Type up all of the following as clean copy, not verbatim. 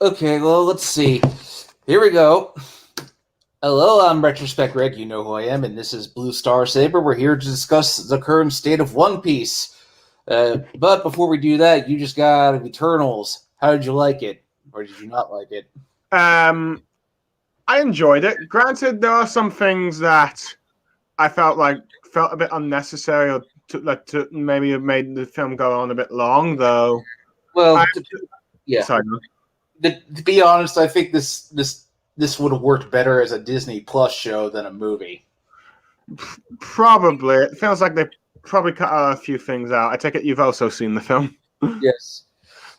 Okay, well, let's see. Here we go. Hello, I'm Retrospect Red. You know who I am, and this is Blue Star Saber. We're here to discuss the current state of One Piece. But before we do that, you just got Eternals. How did you like it, or did you not like it? I enjoyed it. Granted, there are some things that I felt a bit unnecessary, or to maybe have made the film go on a bit long. Though, Well, yeah. Sorry. To be honest, I think this would have worked better as a Disney Plus show than a movie. Probably, it feels like they probably cut a few things out. I take it you've also seen the film. Yes.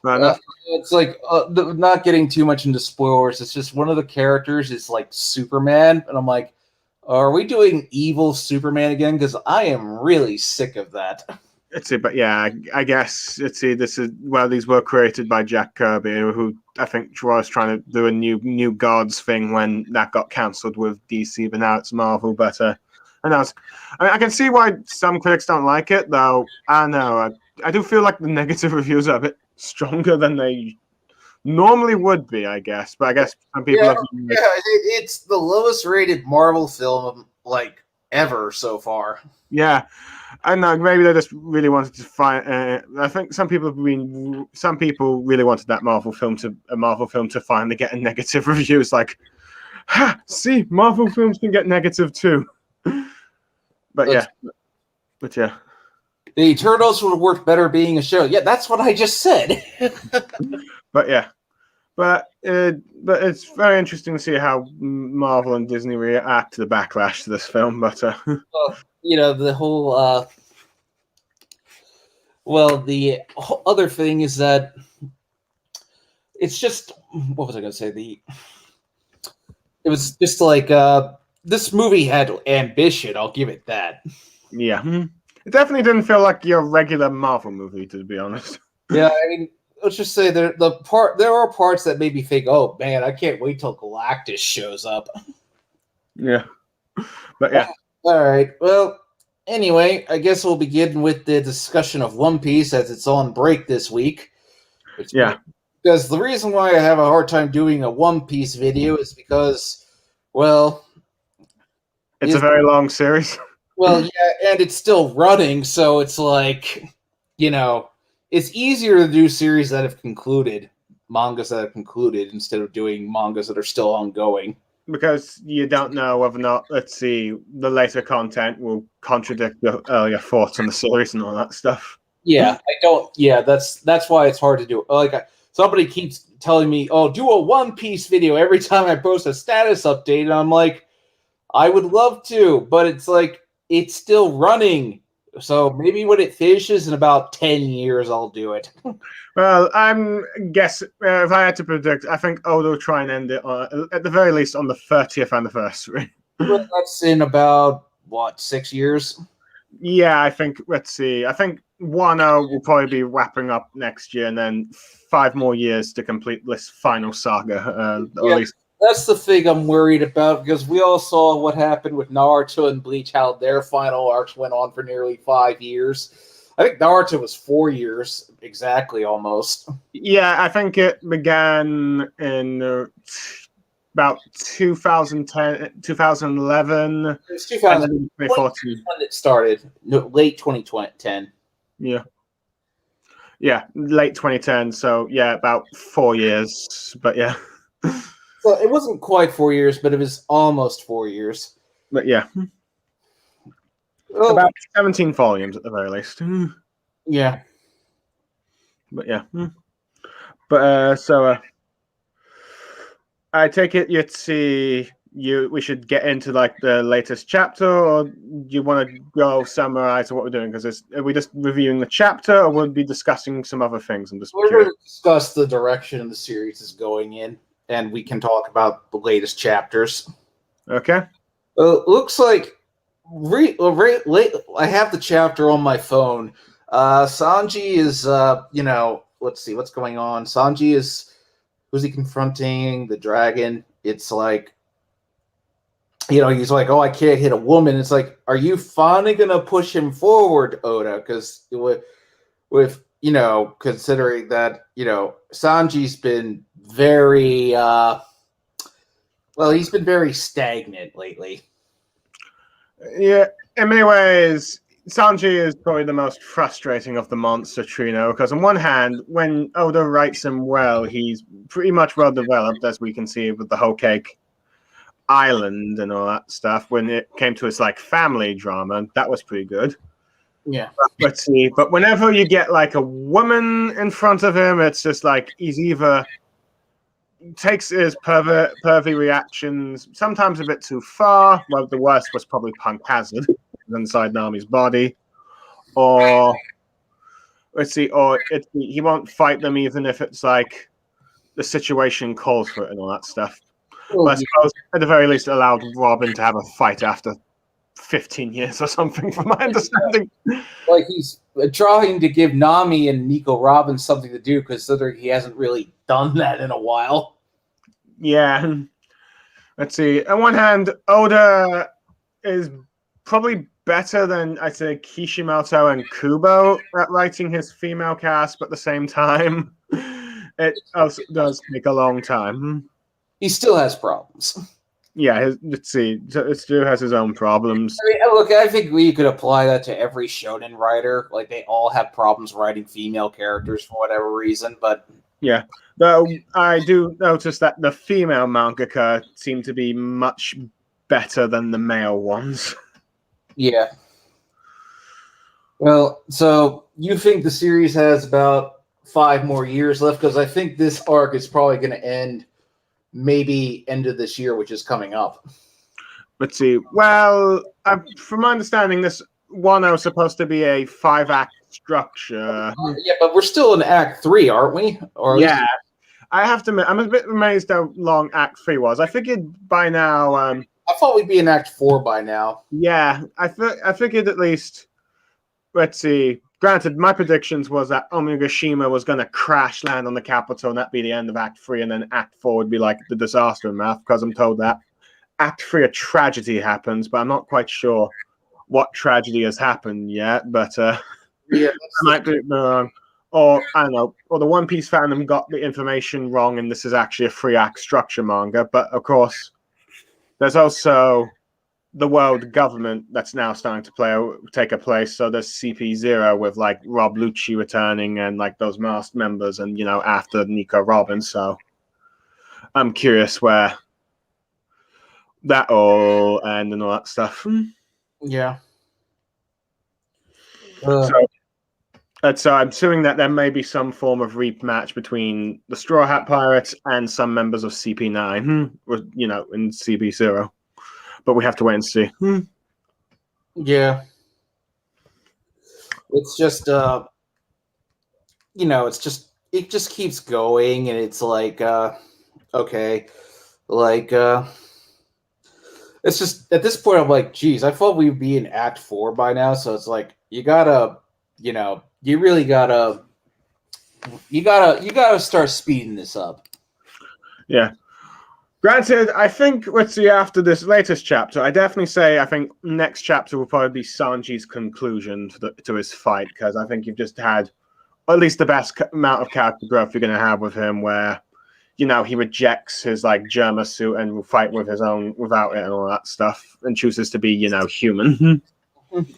It's like not getting too much into spoilers. It's just one of the characters is like Superman, and I'm like, are we doing evil Superman again? Because I am really sick of that. But yeah, I guess this is these were created by Jack Kirby, who I think was trying to do a new Gods thing when that got cancelled with DC, but now it's Marvel. But I can see why some critics don't like it, though. I know I do feel like the negative reviews are a bit stronger than they normally would be, I guess. But I guess some people it's the lowest rated Marvel film like ever so far. Yeah, I know. Maybe they just really wanted to find. I think some people really wanted that Marvel film to finally get a negative review. It's like, see, Marvel films can get negative too. But yeah. The Eternals would have worked better being a show. Yeah, that's what I just said. But it's very interesting to see how Marvel and Disney react to the backlash to this film. But the whole the whole other thing is that it's just, what was I going to say? It was just like this movie had ambition. I'll give it that. Yeah. It definitely didn't feel like your regular Marvel movie, to be honest. Yeah, I mean, let's just say there are parts that made me think, oh man, I can't wait till Galactus shows up. Yeah. But yeah. All right. Well, anyway, I guess we'll begin with the discussion of One Piece as it's on break this week. Because the reason why I have a hard time doing a One Piece video is because, well, it's a very long series. Well, yeah, and it's still running, so it's like, it's easier to do series that have concluded, mangas that have concluded, instead of doing mangas that are still ongoing. Because you don't know whether or not, the later content will contradict your earlier thoughts on the series and all that stuff. Yeah, I don't. Yeah, that's why it's hard to do. Like, somebody keeps telling me, "Oh, do a One Piece video every time I post a status update," and I'm like, I would love to, but it's like, it's still running. So maybe when it finishes in about 10 years, I'll do it. Well, I'm guessing, if I had to predict, I think Oda will try and end it at the very least on the 30th anniversary. Well, that's in about, 6 years? Yeah, I think, let's see. I think Wano will probably be wrapping up next year, and then 5 more years to complete this final saga. Or at least. That's the thing I'm worried about, because we all saw what happened with Naruto and Bleach, how their final arcs went on for nearly 5 years. I think Naruto was 4 years, exactly, almost. Yeah, I think it began in about 2010, 2011. It was 2014 when it started, late 2010. Yeah. Yeah, late 2010, so yeah, about 4 years, but yeah. So it wasn't quite 4 years, but it was almost 4 years. But yeah. About 17 volumes at the very least. Yeah. But yeah. But so I take it we should get into like the latest chapter, or do you want to go summarize what we're doing? Because are we just reviewing the chapter, or we'll be discussing some other things? We're going to discuss the direction the series is going in, and we can talk about the latest chapters. Okay. Looks like I have the chapter on my phone. Sanji is, let's see what's going on. Sanji is, who's he confronting? The dragon. It's like, he's like, oh, I can't hit a woman. It's like, are you finally going to push him forward, Oda? Because with considering that, Sanji's been very he's been very stagnant lately. Yeah, in many ways, Sanji is probably the most frustrating of the monster trio, because on one hand, when Oda writes him well, he's pretty much well developed, as we can see with the whole cake island and all that stuff. When it came to his like family drama, that was pretty good. Yeah. Let's see. But whenever you get like a woman in front of him, it's just like he's either takes his pervy reactions sometimes a bit too far. Well, the worst was probably Punk Hazard inside Nami's body. Or let's see, he won't fight them even if it's like the situation calls for it and all that stuff. Oh, But I suppose at the very least it allowed Robin to have a fight after 15 years or something, from my understanding. Like he's trying to give Nami and Nico Robin something to do, considering he hasn't really done that in a while. Yeah. Let's see. On one hand, Oda is probably better than, I'd say, Kishimoto and Kubo at writing his female cast, but at the same time, it also does take a long time. He still has problems. Yeah, let's see. It still has his own problems. I mean, look, I think we could apply that to every shonen writer. Like, they all have problems writing female characters for whatever reason, but... Yeah, though I do notice that the female mangaka seem to be much better than the male ones. Yeah. Well, so you think the series has about 5 more years left? Because I think this arc is probably going to end maybe end of this year, which is coming up. Let's see. Well, from my understanding, this one was supposed to be a 5-act structure. Yeah, but we're still in Act 3, aren't we? Or yeah. I have to admit, I'm a bit amazed how long Act 3 was. I figured by now... I thought we'd be in Act 4 by now. Yeah, I figured at least... Let's see. Granted, my predictions was that Omegashima was going to crash land on the capital, and that'd be the end of Act 3, and then Act 4 would be like the disaster math, because I'm told that Act 3 a tragedy happens, but I'm not quite sure what tragedy has happened yet, but yeah, I might be wrong. Or, I don't know, or the One Piece fandom got the information wrong, and this is actually a 3-act structure manga, but of course, there's also the world government that's now starting to take a place. So there's CP0 with like Rob Lucci returning and like those masked members, and you know, after Nico Robin. So I'm curious where that all end and all that stuff. Yeah. So I'm assuming that there may be some form of rematch between the Straw Hat Pirates and some members of CP9, you know, in CP0. But we have to wait and see. Yeah. It's just, you know, it just keeps going, and it's like, okay. Like, it's just, at this point, I'm like, geez, I thought we'd be in Act 4 by now, so it's like, you gotta, you know, you really gotta start speeding this up. Yeah. Granted, I think, let's see, after this latest chapter, I definitely say I think next chapter will probably be Sanji's conclusion to his fight, because I think you've just had at least the best amount of character growth you're going to have with him, where, you know, he rejects his, like, Germa suit and will fight with his own, without it and all that stuff, and chooses to be, you know, human.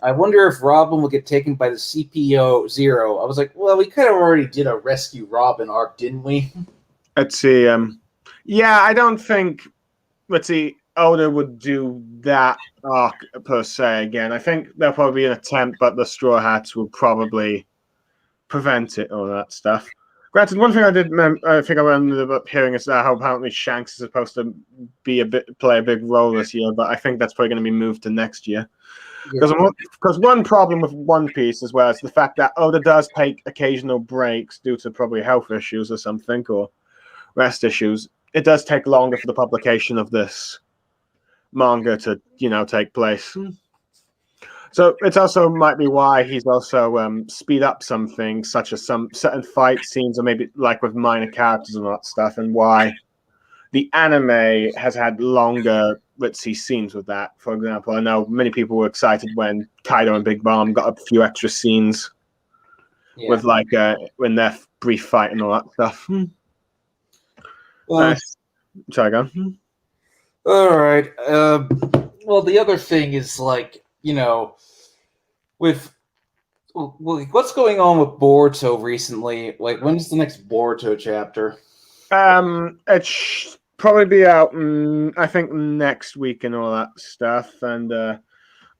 I wonder if Robin will get taken by the CPO-0. I was like, well, we kind of already did a Rescue Robin arc, didn't we? Let's see, yeah, I don't think, let's see, Oda would do that arc per se again. I think there'll probably be an attempt, but the Straw Hats will probably prevent it, all that stuff. Granted, one thing I think I ended up hearing is how apparently Shanks is supposed to play a big role this year, but I think that's probably going to be moved to next year. Because one problem with One Piece as well is the fact that Oda does take occasional breaks due to probably health issues or something, or rest issues. It does take longer for the publication of this manga to, you know, take place. So it also might be why he's also speed up some things, such as some certain fight scenes, or maybe like with minor characters and all that stuff, and why the anime has had longer, let's see, scenes with that. For example, I know many people were excited when Kaido and Big Mom got a few extra scenes with like when their brief fight and all that stuff. Nice. Sorry, go. All right. Well, the other thing is like, with what's going on with Boruto recently? Like, when's the next Boruto chapter? It probably be out, I think, next week and all that stuff. And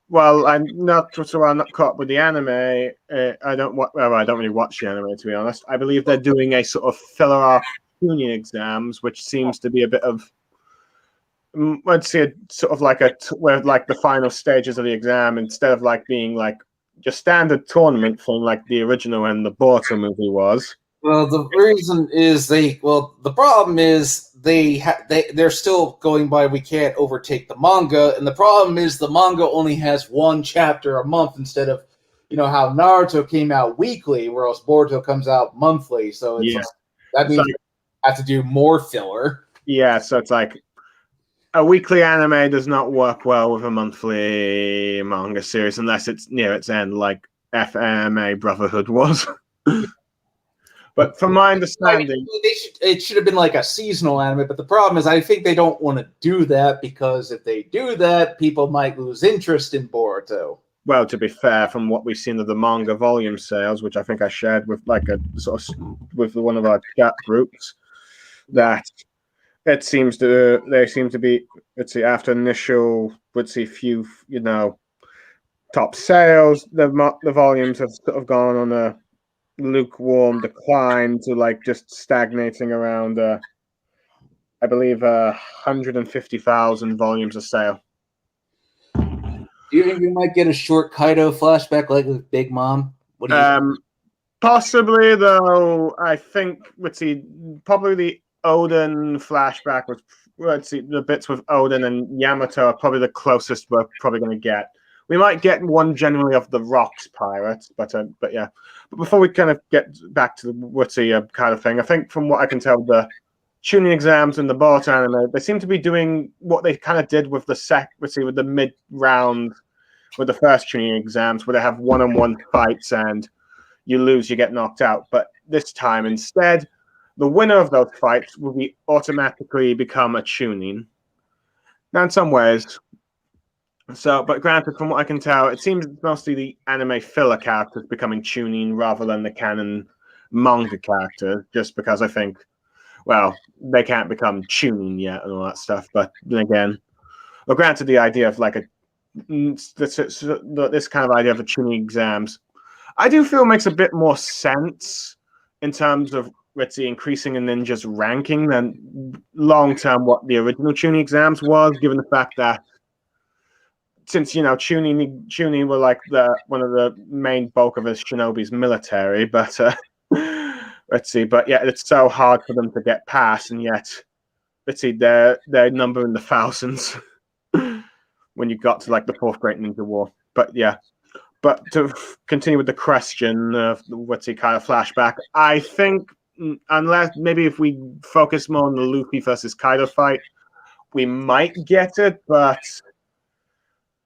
well, I'm not caught up with the anime. I don't really watch the anime, to be honest. I believe they're doing a sort of filler arc tuning exams, which seems to be a bit of, let's say, sort of like where like the final stages of the exam, instead of like being like your standard tournament thing, like the original and the Boruto movie was. Well, the reason is the problem is they're still going by we can't overtake the manga, and the problem is the manga only has one chapter a month instead of how Naruto came out weekly, whereas Boruto comes out monthly. So it's like, that means we have to do more filler. Yeah, so it's like a weekly anime does not work well with a monthly manga series unless it's near its end, like FMA Brotherhood was. But from my understanding, it should have been like a seasonal anime. But the problem is, I think they don't want to do that because if they do that, people might lose interest in Boruto. Well, to be fair, from what we've seen of the manga volume sales, which I think I shared with like a sort of with one of our chat groups, that they seem to be, let's see, after initial, let's see, few top sales, the volumes have sort of gone on a lukewarm decline to like just stagnating around I believe 150,000 volumes of sale. Do you think we might get a short Kaido flashback like with Big Mom? What do you Possibly, though. I think, let's see, probably the Odin flashback was, let's see, the bits with Odin and Yamato are probably the closest we're probably going to get. We might get one generally of the Rocks pirates, but yeah. But before we kind of get back to the kind of thing, I think from what I can tell, the tuning exams and the Boruto anime, they seem to be doing what they kind of did with with the mid round, with the first tuning exams, where they have one-on-one fights and you lose, you get knocked out. But this time, instead, the winner of those fights will be automatically become a tuning. Now, in some ways. So, but granted, from what I can tell, it seems it's mostly the anime filler characters becoming tuning rather than the canon manga characters, just because I think, well, they can't become tuning yet and all that stuff. But then again, well, granted, the idea of like this kind of idea of a tuning exams, I do feel makes a bit more sense in terms of, let's see, increasing a ninja's ranking than long term what the original tuning exams was, given the fact that since tuning were like one of the main bulk of a shinobi's military, but let's see, but yeah, it's so hard for them to get past, and yet let's see, their number in the thousands when you got to like the fourth Great Ninja War. But yeah, but to continue with the question of what's the kind of flashback, I think unless maybe if we focus more on the Luffy versus Kaido fight, we might get it, but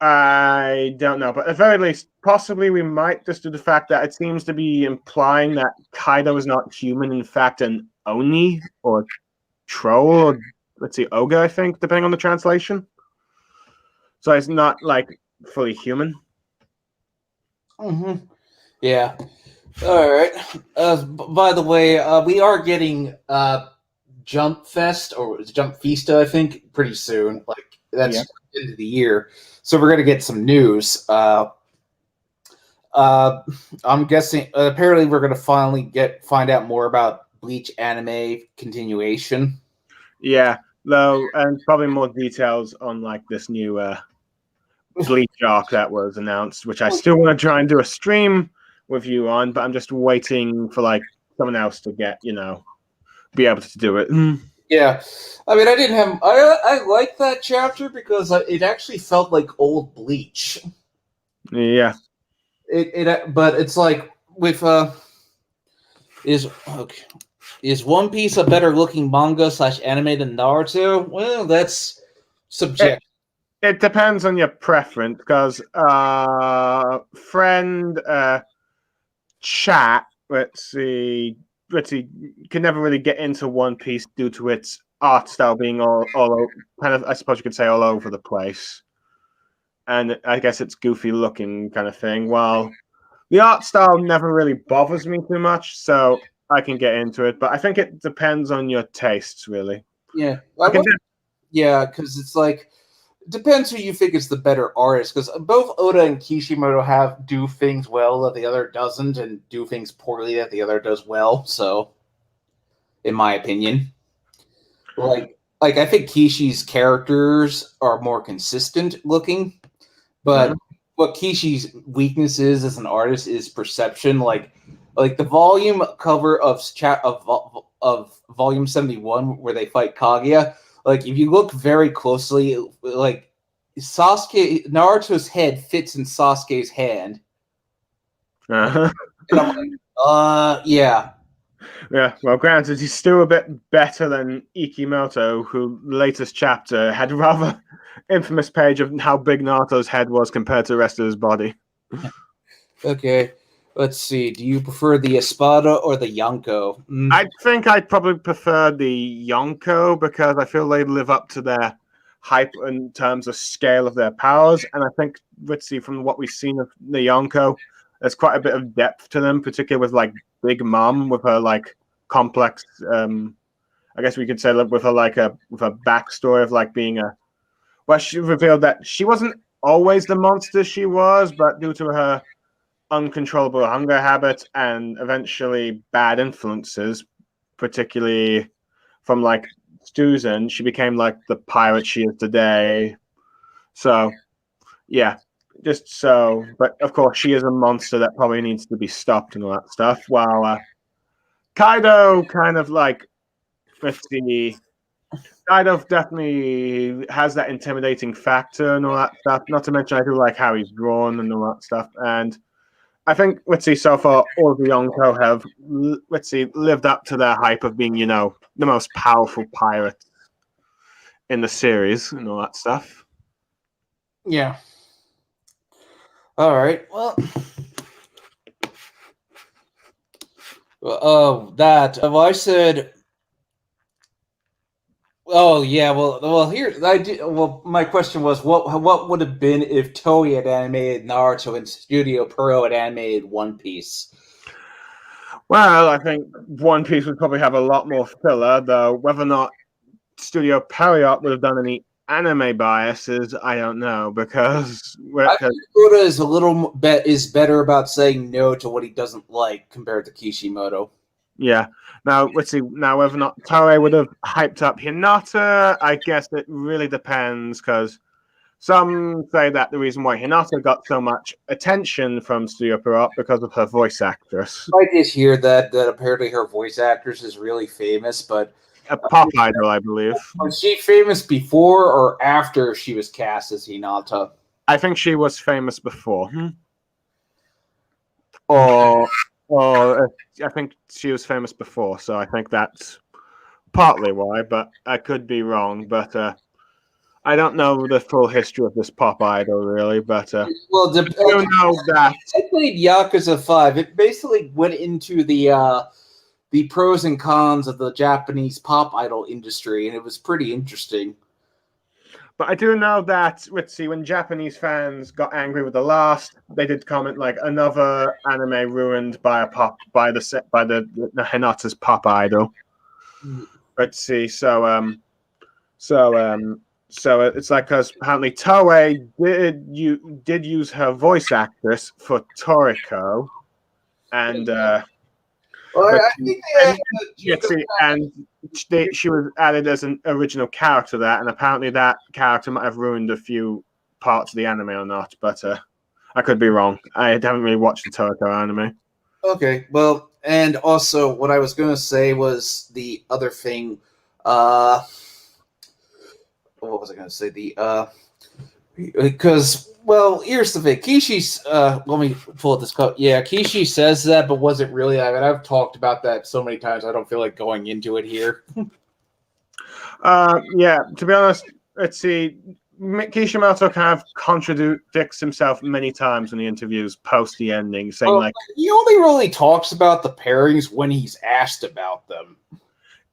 I don't know. But at the very least, possibly we might just do the fact that it seems to be implying that Kaido is not human, in fact, an Oni or troll, or let's see, ogre, I think, depending on the translation. So it's not like fully human. Mm-hmm. Yeah. All right. By the way, we are getting Jump Fest or Jump Festa, I think, pretty soon. Like that's end of the year, so we're gonna get some news. I'm guessing. Apparently, we're gonna finally find out more about Bleach anime continuation. Yeah, though, and probably more details on like this new Bleach arc that was announced, which I still want to try and do a stream with you on, but I'm just waiting for like someone else to get, be able to do it. Yeah, I mean, I didn't have. I like that chapter because it actually felt like old Bleach. Yeah. But it's like with is One Piece a better looking manga / anime than Naruto? Well, that's subjective. It depends on your preference, because friend chat, let's see, can never really get into One Piece due to its art style being kind of, I suppose you could say, all over the place. And I guess it's goofy looking kind of thing. While the art style never really bothers me too much, so I can get into it. But I think it depends on your tastes, really. Yeah, yeah, because it's like depends who you think is the better artist. Because both Oda and Kishimoto do things well that the other doesn't, and do things poorly that the other does well. So, in my opinion, like I think Kishi's characters are more consistent looking, but what Kishi's weakness is as an artist is perception. Like the volume cover of volume 71 where they fight Kaguya. Like if you look very closely, like Naruto's head fits in Sasuke's hand. Uh-huh. And I'm like, yeah. Yeah, well, granted, he's still a bit better than Ikimoto, who latest chapter had a rather infamous page of how big Naruto's head was compared to the rest of his body. Okay, let's see. Do you prefer the Espada or the Yonko? I think I'd probably prefer the Yonko because I feel they live up to their hype in terms of scale of their powers. And I think, let's see, from what we've seen of the Yonko, there's quite a bit of depth to them, particularly with like Big Mom with her like complex. I guess we could say with her like with a backstory of like being well, she revealed that she wasn't always the monster she was, but due to her uncontrollable hunger habit and eventually bad influences, particularly from like Susan, she became like the pirate she is today. So, yeah, just so. But of course, she is a monster that probably needs to be stopped and all that stuff. While Kaido kind of like, let's see, Kaido definitely has that intimidating factor and all that stuff. Not to mention, I do like how he's drawn and all that stuff. And I think, let's see, so far, all of the Yonko have, let's see, lived up to their hype of being, the most powerful pirates in the series and all that stuff. Yeah. All right. Well, I said. Oh yeah. Well. Here, I did. Well, my question was, what would have been if Toei had animated Naruto and Studio Pierrot had animated One Piece? Well, I think One Piece would probably have a lot more filler, though. Whether or not Studio Pierrot would have done any anime biases, I don't know, because I think Oda is a little is better about saying no to what he doesn't like compared to Kishimoto. Yeah. Now, let's see. Now, whether or not Toei would have hyped up Hinata, I guess it really depends, because some say that the reason why Hinata got so much attention from Studio Pierrot because of her voice actress. I did hear that apparently her voice actress is really famous, but a pop idol, I believe. Was she famous before or after she was cast as Hinata? I think she was famous before. Or I think she was famous before, so I think that's partly why, but I could be wrong. But I don't know the full history of this pop idol, really. But well, I do know that I played Yakuza 5. It basically went into the pros and cons of the Japanese pop idol industry, and it was pretty interesting. But I do know that, let's see, when Japanese fans got angry with the last, they did comment like another anime ruined by the Hinata's pop idol. Let's see, so it's like because apparently Toei did use her voice actress for Toriko, and she was added as an original character to that, and apparently that character might have ruined a few parts of the anime or not, but I could be wrong. I haven't really watched the Toriko anime. Okay, well, and also what I was going to say was the other thing. What was I going to say? Because well, here's the thing. Kishi's let me pull up this quote. Yeah, Kishi says that, but was it really? I mean, I've talked about that so many times. I don't feel like going into it here. Yeah, to be honest, let's see. Kishimoto kind of contradicts himself many times in the interviews post the ending, saying like he only really talks about the pairings when he's asked about them.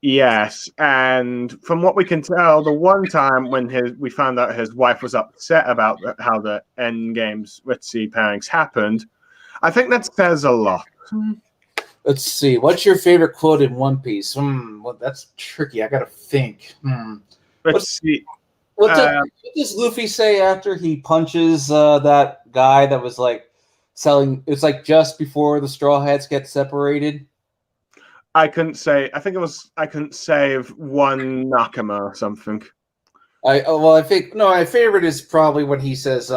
Yes, and from what we can tell, the one time when we found out his wife was upset about how the end games Ritzy pairings happened, I think that says a lot. Let's see. What's your favorite quote in One Piece? Well, that's tricky. I gotta think. Let's see. What does Luffy say after he punches that guy that was like selling? It's like just before the Straw Hats get separated. I couldn't say. I think it was. I couldn't save one Nakama or something. I think no. My favorite is probably when he says,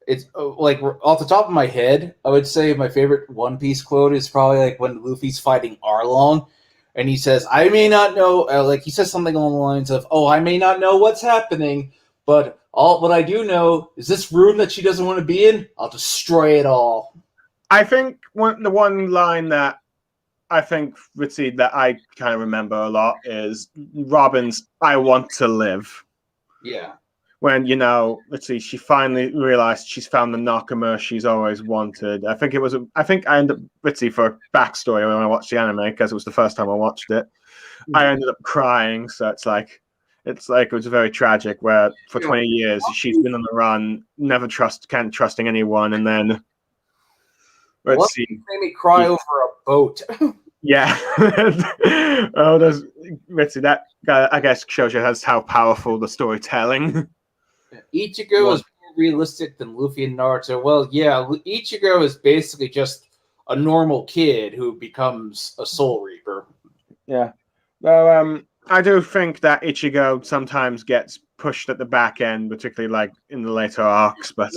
"It's like off the top of my head, I would say my favorite One Piece quote is probably like when Luffy's fighting Arlong, and he says, "I may not know," like he says something along the lines of, "Oh, I may not know what's happening, but all what I do know is this room that she doesn't want to be in. I'll destroy it all." I think the one line that I think Ritzy that I kind of remember a lot is Robin's "I want to live." Yeah. When let's see, she finally realized she's found the Nakama she's always wanted. I think I ended up Ritzy for backstory when I watched the anime because it was the first time I watched it. I ended up crying, so it's like it was very tragic. Where for 20 years she's been on the run, can't trusting anyone, and then let's see, made me cry over a boat. Yeah. Ritzy, that I guess shows you how powerful the storytelling. Ichigo is more realistic than Luffy and Naruto. Well, yeah, Ichigo is basically just a normal kid who becomes a Soul Reaper. Yeah. Well, I do think that Ichigo sometimes gets pushed at the back end, particularly like in the later arcs. But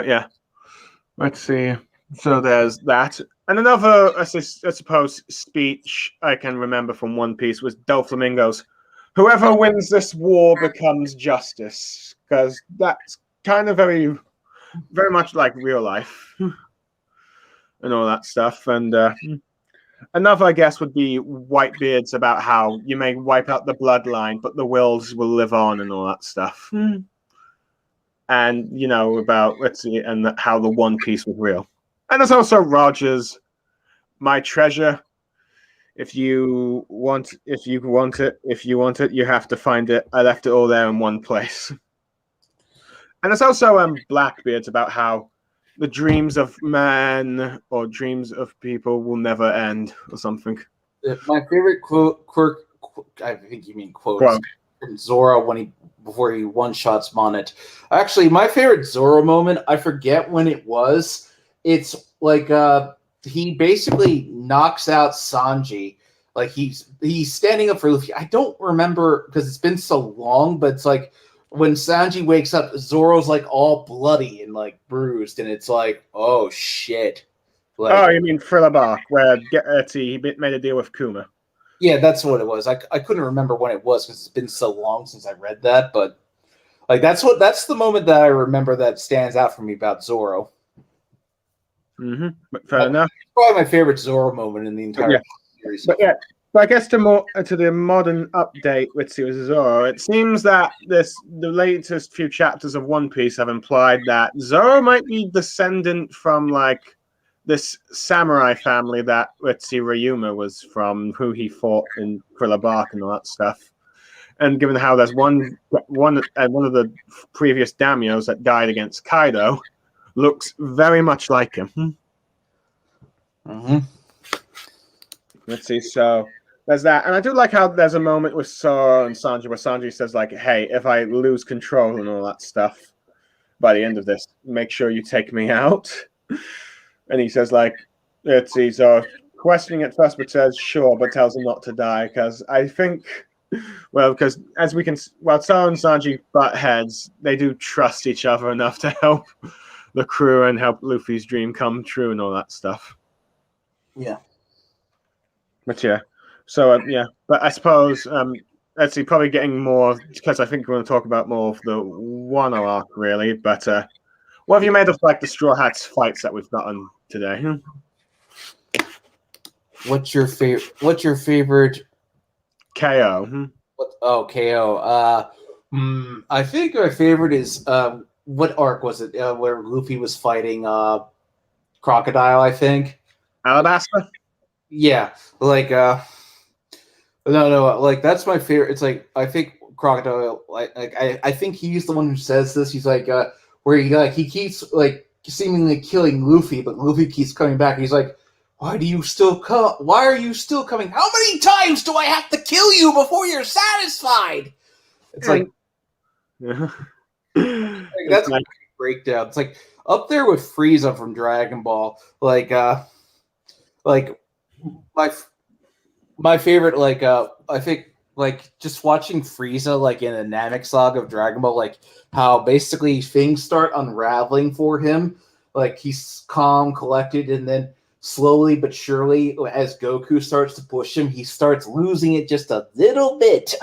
yeah. Let's see. So there's that. And another, I suppose, speech I can remember from One Piece was Doflamingo's, "Whoever wins this war becomes justice," because that's kind of very, very much like real life and all that stuff. And another, I guess, would be Whitebeard's about how you may wipe out the bloodline, but the wills will live on and all that stuff. And about and how the One Piece was real. And there's also Rogers, "My treasure. If you want it, you have to find it. I left it all there in one place." And there's also Blackbeard's about how the dreams of man or dreams of people will never end or something. My favorite quote, I think you mean quotes, from Zoro before he one-shots Monet. Actually, my favorite Zoro moment, I forget when it was. It's like he basically knocks out Sanji. Like he's standing up for Luffy. I don't remember because it's been so long, but it's like when Sanji wakes up, Zoro's like all bloody and like bruised, and it's like, oh shit. Like, oh, you mean Thriller Bark, where he made a deal with Kuma? Yeah, that's what it was. I couldn't remember when it was because it's been so long since I read that, but like that's the moment that I remember that stands out for me about Zoro. But fair enough. Probably my favorite Zoro moment in the entire series. But yeah, so I guess to the modern update with Zoro, it seems that the latest few chapters of One Piece have implied that Zoro might be descendant from like this samurai family that Ryuma was from, who he fought in Thriller Bark and all that stuff. And given how there's one of the previous daimyos that died against Kaido looks very much like him. Let's see. So there's that, and I do like how there's a moment with Zoro and Sanji where Sanji says like, "Hey, if I lose control and all that stuff by the end of this, make sure you take me out." And he says like, let's see, so questioning at first, but says sure, but tells him not to die because I think, because as we can, while Zoro and Sanji butt heads, they do trust each other enough to help the crew and help Luffy's dream come true and all that stuff. Yeah. But yeah, so yeah, but I suppose let's see, probably getting more because I think we're going to talk about more of the Wano arc really. But what have you made of like the Straw Hats fights that we've gotten today? What's your favorite KO? KO. I think my favorite is what arc was it? Where Luffy was fighting Crocodile, I think. Alabasta? Yeah, like No, like that's my favorite. It's like I think Crocodile, I think he's the one who says this. He's like, where he keeps like seemingly killing Luffy, but Luffy keeps coming back. He's like, why do you still come? Why are you still coming? How many times do I have to kill you before you're satisfied? It's like, Yeah. that's a great breakdown. It's like up there with Frieza from Dragon Ball. Like my my favorite, I think, like just watching Frieza like in a Namek saga of Dragon Ball, like how basically things start unraveling for him. Like he's calm, collected, and then slowly but surely, as Goku starts to push him, he starts losing it just a little bit.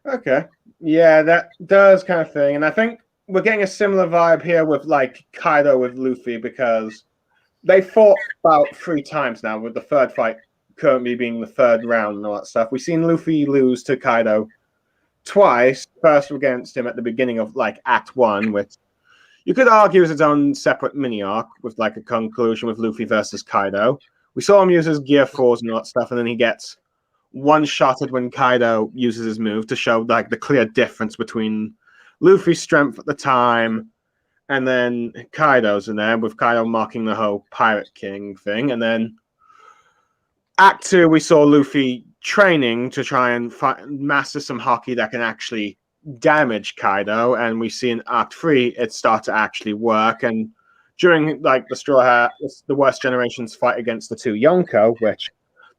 Okay. Yeah, that does kind of thing. And I think we're getting a similar vibe here with like Kaido with Luffy, because they fought about 3 times now, with the third fight currently being the third round and all that stuff. We've seen Luffy lose to Kaido twice. First against him at the beginning of like Act 1, which you could argue is its own separate mini arc with like a conclusion with Luffy versus Kaido. We saw him use his Gear 4s and all that stuff, and then he gets one-shotted when Kaido uses his move to show like the clear difference between Luffy's strength at the time and then Kaido's in there, with Kaido mocking the whole Pirate King thing. And then Act 2, we saw Luffy training to try and master some hockey that can actually damage Kaido, and we see in Act 3 it start to actually work. And during like the Straw Hat, the Worst Generation's fight against the 2 Yonko, which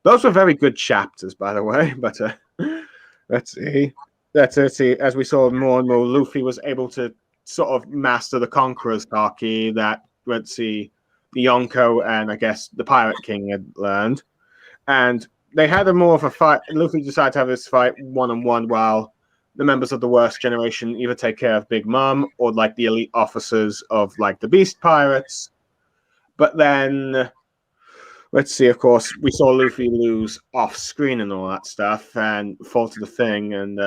those were very good chapters, by the way. But let's see. Let's see. As we saw more and more, Luffy was able to sort of master the Conqueror's hockey that, let's see, the Yonko and I guess the Pirate King had learned. And they had a more of a fight. Luffy decided to have this fight one-on-one, while the members of the Worst Generation either take care of Big Mom or like the elite officers of like the Beast Pirates. But then, let's see, of course, we saw Luffy lose off screen and all that stuff and fall to the thing. And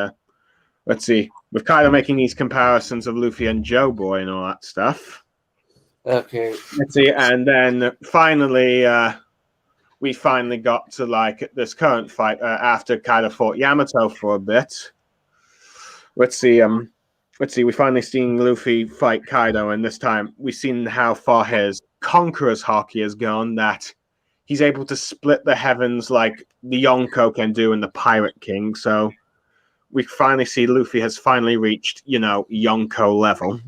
let's see, with Kaido making these comparisons of Luffy and Joe Boy and all that stuff. Okay. Let's see, and then finally, we finally got to like this current fight after Kaido fought Yamato for a bit. Let's see, we finally seen Luffy fight Kaido, and this time we've seen how far his Conqueror's hockey has gone, that he's able to split the heavens like the Yonko can do in the Pirate King. So we finally see Luffy has finally reached, Yonko level.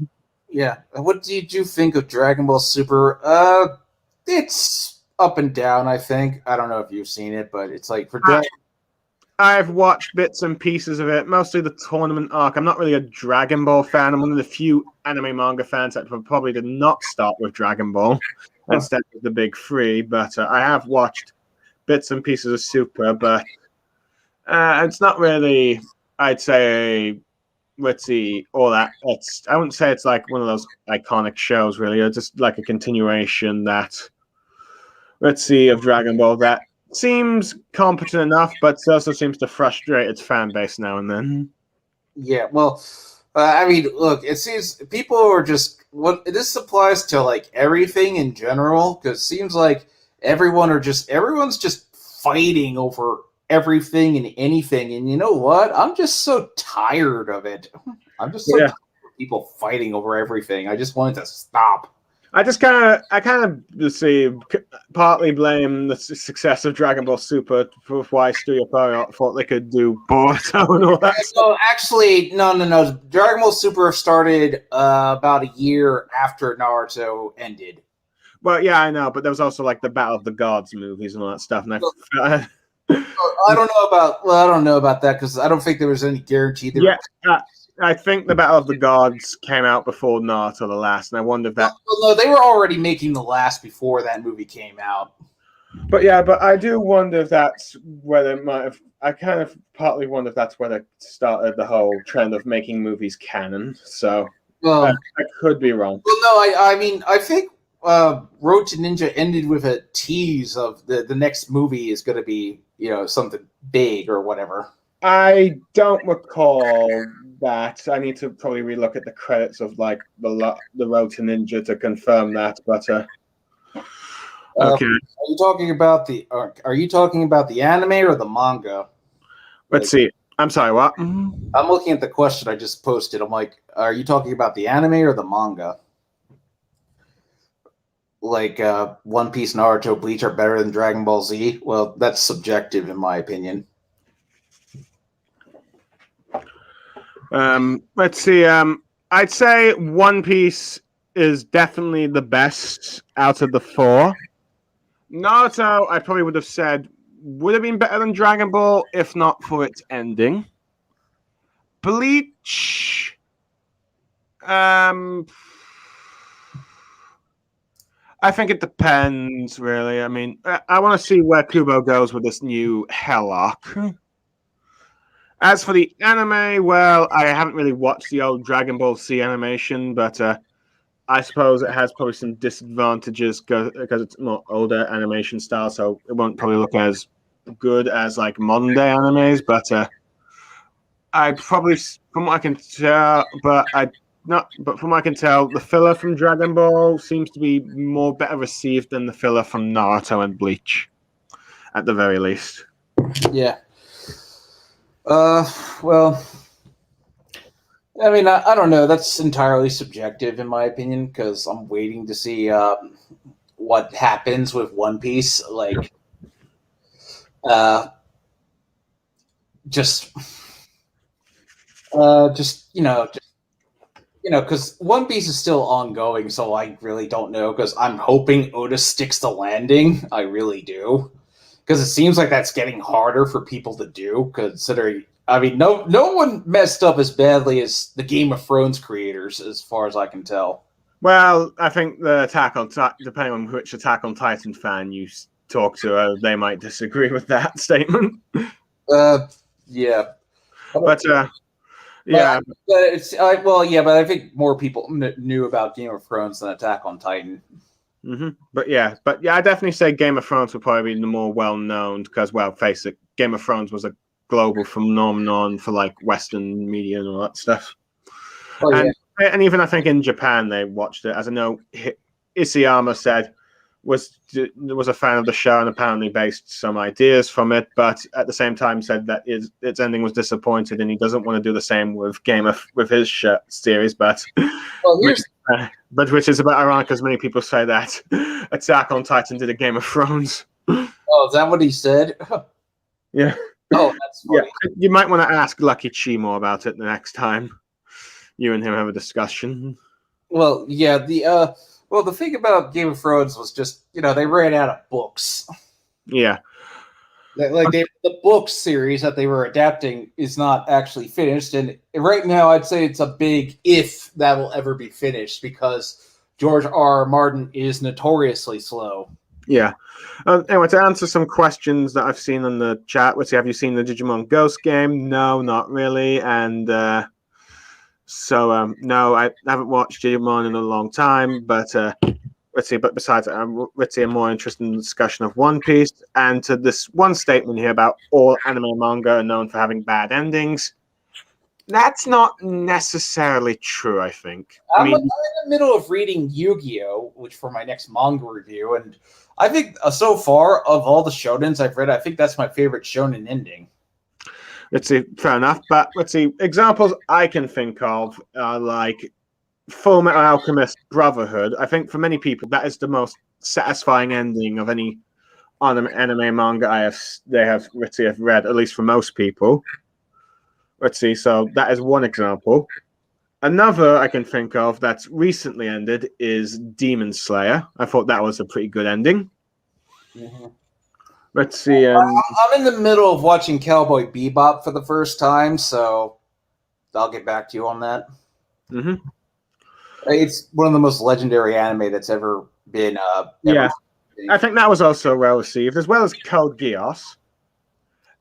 Yeah. What did you think of Dragon Ball Super? It's up and down, I think. I don't know if you've seen it, but it's like for I've watched bits and pieces of it, mostly the tournament arc. I'm not really a Dragon Ball fan. I'm one of the few anime manga fans that probably did not start with Dragon Ball instead of the big 3. But I have watched bits and pieces of Super, but it's not really, I'd say, let's see, all that. I wouldn't say it's like one of those iconic shows, really. It's just like a continuation that, let's see, of Dragon Ball that seems competent enough, but also seems to frustrate its fan base now and then. Yeah, well, I mean, look, it seems people are just this applies to like everything in general, because it seems like everyone's just fighting over everything and anything, and you know what? I'm just so tired of it. I'm just so tired of people fighting over everything. I just want it to stop. I kind of let's see, partly blame the success of Dragon Ball Super for why Studio Power thought they could do Boruto and all that. No, actually, no. Dragon Ball Super started about a year after Naruto ended. Well, yeah, I know, but there was also like the Battle of the Gods movies and all that stuff, and I don't know about that, because I don't think there was any guarantee. I think the Battle of the Gods came out before Naruto the Last, and I wonder if that. No, they were already making the Last before that movie came out. But I do wonder if that's where they might have. I kind of partly wonder if that's where they started the whole trend of making movies canon. So I could be wrong. Well, no, I mean, I think Road to Ninja ended with a tease of the next movie is going to be, something big or whatever. I don't recall that. I need to probably relook at the credits of like the Road to Ninja to confirm that. But okay. Are you talking about the anime or the manga? Let's see. I'm sorry, what? I'm looking at the question I just posted. I'm like, are you talking about the anime or the manga? Like One Piece, Naruto, Bleach are better than Dragon Ball Z? Well, that's subjective in my opinion. Let's see. I'd say One Piece is definitely the best out of the four. Naruto, I probably would have said would have been better than Dragon Ball if not for its ending. Bleach, I think it depends, really. I mean, I want to see where Kubo goes with this new Hell arc. As for the anime, well, I haven't really watched the old Dragon Ball Z animation, but I suppose it has probably some disadvantages because it's more older animation style, so it won't probably look as good as like modern day animes. But I probably, from what I can tell, but from what I can tell, the filler from Dragon Ball seems to be more better received than the filler from Naruto and Bleach, at the very least. Yeah. Well, I mean, I don't know. That's entirely subjective in my opinion because I'm waiting to see what happens with One Piece. Like, just because One Piece is still ongoing, so I really don't know. Because I'm hoping Oda sticks the landing. I really do, because it seems like that's getting harder for people to do. Considering, I mean, no one messed up as badly as the Game of Thrones creators, as far as I can tell. Well, I think the depending on which Attack on Titan fan you talk to, they might disagree with that statement. Yeah, but yeah, but I think more people knew about Game of Thrones than Attack on Titan. Mm-hmm. But yeah, I definitely say Game of Thrones would probably be the more well known because, well, face it, Game of Thrones was a global phenomenon for like Western media and all that stuff. Oh, yeah. And even I think in Japan they watched it. As I know, Isayama said was a fan of the show and apparently based some ideas from it, but at the same time said that its ending was disappointed and he doesn't want to do the same with with his series. But which is a bit ironic because many people say that Attack on Titan did a Game of Thrones. Oh, is that what he said? Yeah. Oh, that's funny. Yeah. You might want to ask Lucky Chi more about it the next time you and him have a discussion. Well, yeah, the thing about Game of Thrones was just, they ran out of books. Yeah. The book series that they were adapting is not actually finished, and right now I'd say it's a big if that will ever be finished because George R. Martin is notoriously slow. Yeah. Anyway, to answer some questions that I've seen in the chat, let's see, have you seen the Digimon Ghost game? No, not really. And no, I haven't watched Digimon in a long time, but let's see, but besides, let's see, I'm more interested in the discussion of One Piece and to this one statement here about all anime and manga are known for having bad endings. That's not necessarily true, I think. I'm in the middle of reading Yu-Gi-Oh!, which for my next manga review, and I think so far of all the shonens I've read, I think that's my favorite shonen ending. Let's see, fair enough. But let's see, examples I can think of are like Full Metal Alchemist Brotherhood. I think for many people that is the most satisfying ending of any anime manga they have read, at least for most people. Let's see, so that is one example. Another I can think of that's recently ended is Demon Slayer. I thought that was a pretty good ending. Mm-hmm. Let's see. I'm in the middle of watching Cowboy Bebop for the first time, so I'll get back to you on that. Mm-hmm. It's one of the most legendary anime that's ever been. Yeah, I think that was also well received, as well as Code Geass.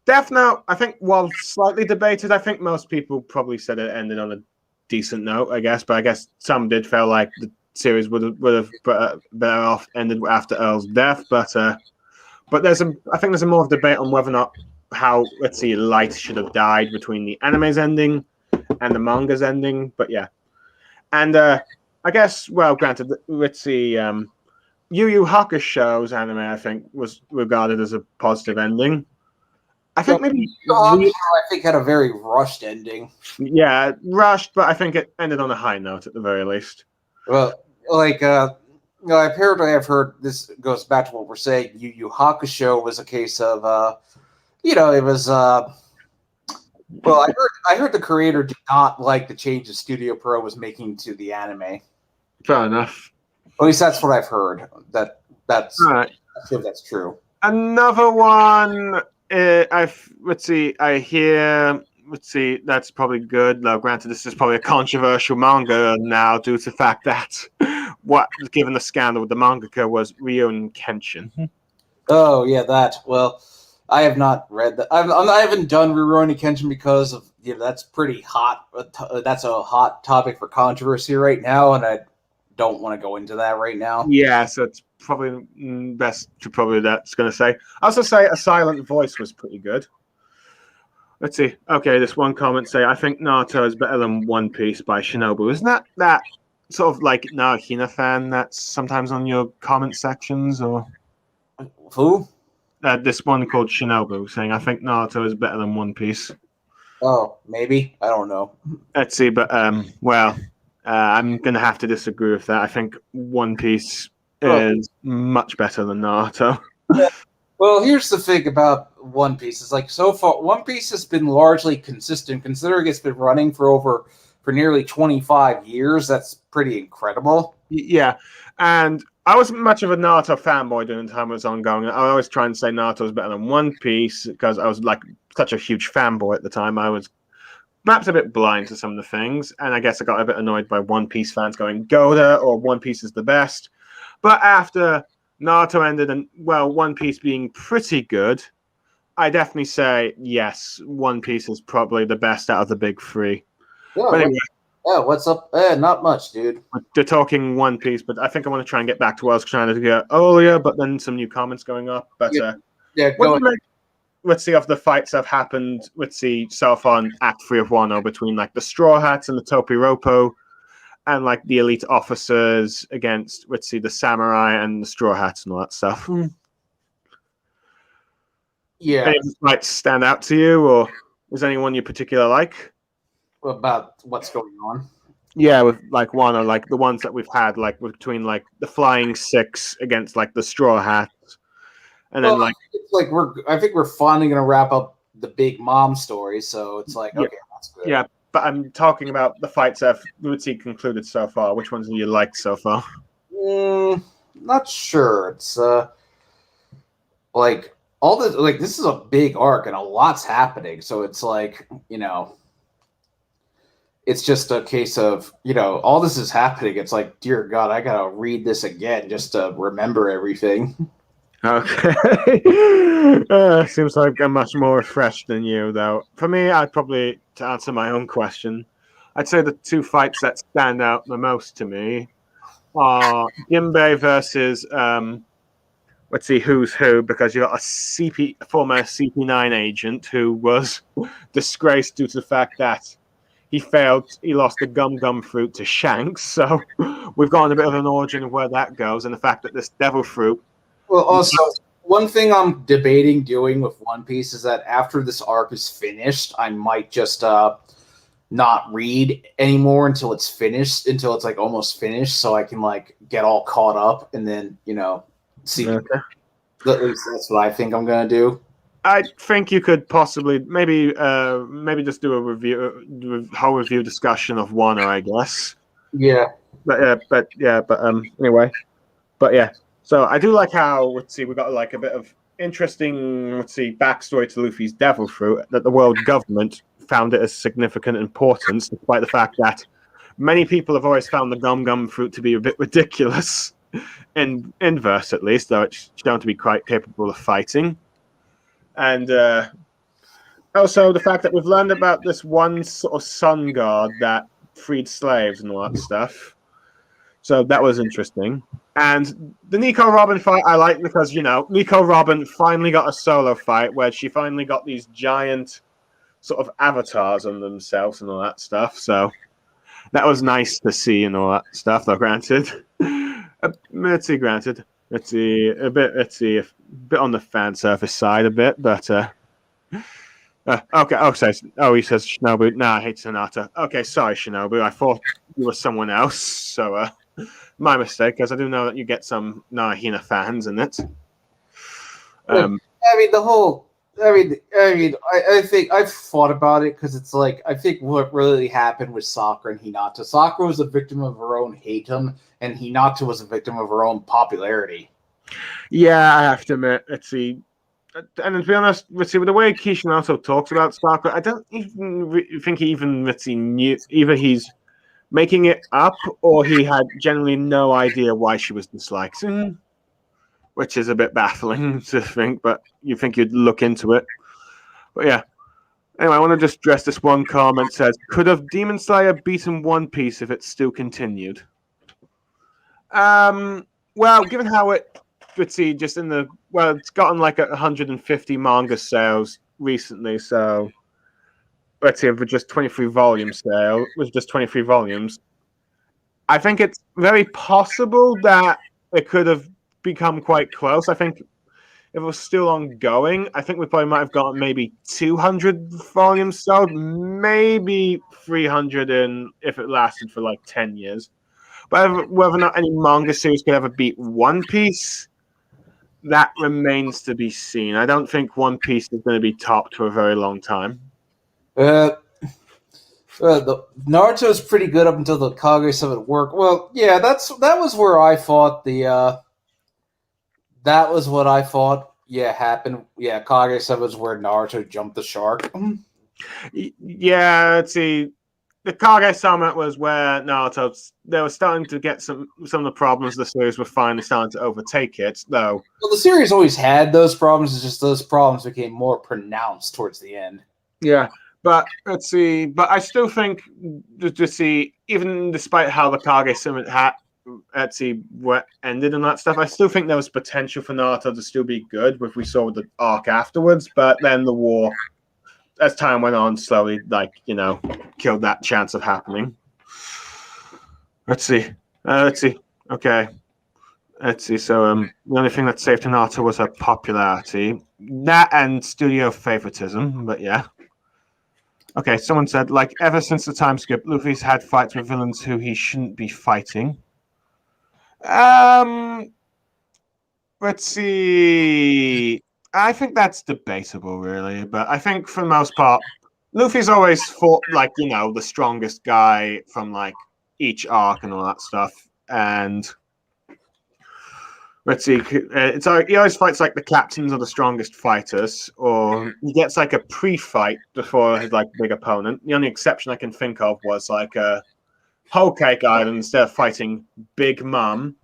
Death Note, I think, while slightly debated, I think most people probably said it ended on a decent note, I guess. But I guess some did feel like the series would have better off ended after Earl's death. But I think there's a more debate on whether or not how Light should have died between the anime's ending and the manga's ending. But yeah, and I guess, well, granted, let's see, Yu Yu Hakusho's anime I think was regarded as a positive ending. I think maybe I think had a very rushed ending. yeah, rushed, but I think it ended on a high note at the very least. Well, apparently I've heard this goes back to what we're saying. Yu Yu Hakusho was a case of, it was. Well, I heard the creator did not like the changes Studio Pro was making to the anime. Fair enough. At least that's what I've heard. That's right. I feel that's true. Another one. Let's see. I hear. Let's see. That's probably good. Now, granted, this is probably a controversial manga now due to the fact that given the scandal with the mangaka, was Rurouni Kenshin. Oh yeah, that. Well, I have not read that. I haven't done Rurouni Kenshin because of that's pretty hot. That's a hot topic for controversy right now, and I don't want to go into that right now. Yeah, so it's probably best to that's going to say. I also say A Silent Voice was pretty good. Let's see. Okay, this one comment say, I think Naruto is better than One Piece by Shinobu. Isn't that sort of like Naruhina fan that's sometimes on your comment sections? Or who? This one called Shinobu saying, I think Naruto is better than One Piece. Oh, maybe. I don't know. Let's see, but I'm going to have to disagree with that. I think One Piece is much better than Naruto. Well, here's the thing about One Piece. It's like so far, One Piece has been largely consistent, considering it's been running for nearly 25 years. That's pretty incredible. Yeah, and I wasn't much of a Naruto fanboy during the time it was ongoing. I always try and say Naruto is better than One Piece because I was like such a huge fanboy at the time. I was perhaps a bit blind to some of the things, and I guess I got a bit annoyed by One Piece fans going Goda or One Piece is the best. But after Naruto ended and, One Piece being pretty good, I definitely say, yes, One Piece is probably the best out of the big three. Yeah, but anyway, what's up? Not much, dude. They're talking One Piece, but I think I want to try and get back to what I was trying to get earlier, but then some new comments going up. But go ahead. Let's see, of the fights that have happened, let's see, so far in Act 3 of Wano between like the Straw Hats and the Topiropo, and like the elite officers against, let's see, the samurai and the Straw Hats and all that stuff. Yeah. Any fights stand out to you, or is anyone you particularly like? About what's going on? Yeah, with like one or like the ones that we've had, like between like the Flying Six against like the Straw Hats, and then like it's like I think we're finally gonna wrap up the Big Mom story, so it's like okay, that's good. Yeah, but I'm talking about the fights that we've concluded so far. Which ones do you like so far? Not sure. It's like all this. Like this is a big arc and a lot's happening, so it's like it's just a case of all this is happening. It's like, dear God, I gotta read this again just to remember everything. Okay. Seems like I'm much more refreshed than you, though. For me, I'd probably, to answer my own question, I'd say the two fights that stand out the most to me are Jinbei versus, let's see who's who, because you got a former CP9 agent who was disgraced due to the fact that he lost the gum fruit to Shanks. So we've gotten a bit of an origin of where that goes, and the fact that this devil fruit. Well, also, one thing I'm debating doing with One Piece is that after this arc is finished, I might just not read anymore until it's finished, until it's like almost finished, so I can like get all caught up and then see. Okay. At least that's what I think I'm gonna do. I think you could possibly maybe just do a whole review discussion of Wano, I guess. Yeah. But anyway, but yeah. So I do like how we got like a bit of interesting backstory to Luffy's devil fruit, that the world government found it as significant importance, despite the fact that many people have always found the gum fruit to be a bit ridiculous, in inverse at least, though it's shown to be quite capable of fighting. And also the fact that we've learned about this one sort of sun god that freed slaves and all that stuff. So that was interesting. And the Nico Robin fight I like because, Nico Robin finally got a solo fight where she finally got these giant sort of avatars on themselves and all that stuff. So that was nice to see and all that stuff, though, granted. Let's see, a bit on the fan surface side a bit, but Okay. Oh, he says Shinobu. Nah, I hate Sonata. Okay, sorry, Shinobu. I thought you were someone else. So, my mistake, because I do know that you get some Nahina fans in it. I mean, the whole. I think I've thought about it because it's like I think what really happened with Sakura and Hinata. Sakura was a victim of her own hateum, and Hinata was a victim of her own popularity. Yeah, I have to admit, let's see. And to be honest, let's see, with the way Kishimoto talks about Sakura, I don't even think he even, let's see, knew either he's making it up or he had generally no idea why she was disliked, which is a bit baffling to think, but you think you'd look into it. But yeah. Anyway, I want to just address this one comment. It says, could have Demon Slayer beaten One Piece if it still continued? Well, given how let's see, just in the, well, it's gotten like 150 manga sales recently, so let's see, with just 23 volume sale, with just 23 volumes, I think it's very possible that it could have become quite close. I think if it was still ongoing, I think we probably might have gotten maybe 200 volumes sold, maybe 300 if it lasted for like 10 years. But whether or not any manga series could ever beat One Piece, that remains to be seen. I don't think One Piece is going to be topped for a very long time. The Naruto is pretty good up until the Kage-sama work. Well, yeah, that was where I thought that was what I thought. Yeah, happened. Yeah, Kage-sama was where Naruto jumped the shark. Yeah, let's see. The Kage-sama was where Naruto, they were starting to get some of the problems the series were finally starting to overtake it, though. Well, the series always had those problems. It's just those problems became more pronounced towards the end. Yeah, but let's see. But I still think to see, even despite how the Kage-sama had, let's see, what ended and that stuff, I still think there was potential for Naruto to still be good, if we saw the arc afterwards. But then the war, as time went on, slowly, killed that chance of happening. Let's see. Okay. Let's see. So, the only thing that saved Naruto was her popularity. That and studio favoritism, but yeah. Okay, someone said, like, ever since the time skip, Luffy's had fights with villains who he shouldn't be fighting. Let's see. I think that's debatable, really, but I think for the most part, Luffy's always fought the strongest guy from each arc and all that stuff. And let's see, he always fights the captains or the strongest fighters, or he gets a pre-fight before his big opponent. The only exception I can think of was Whole Cake Island. Instead of fighting Big Mom,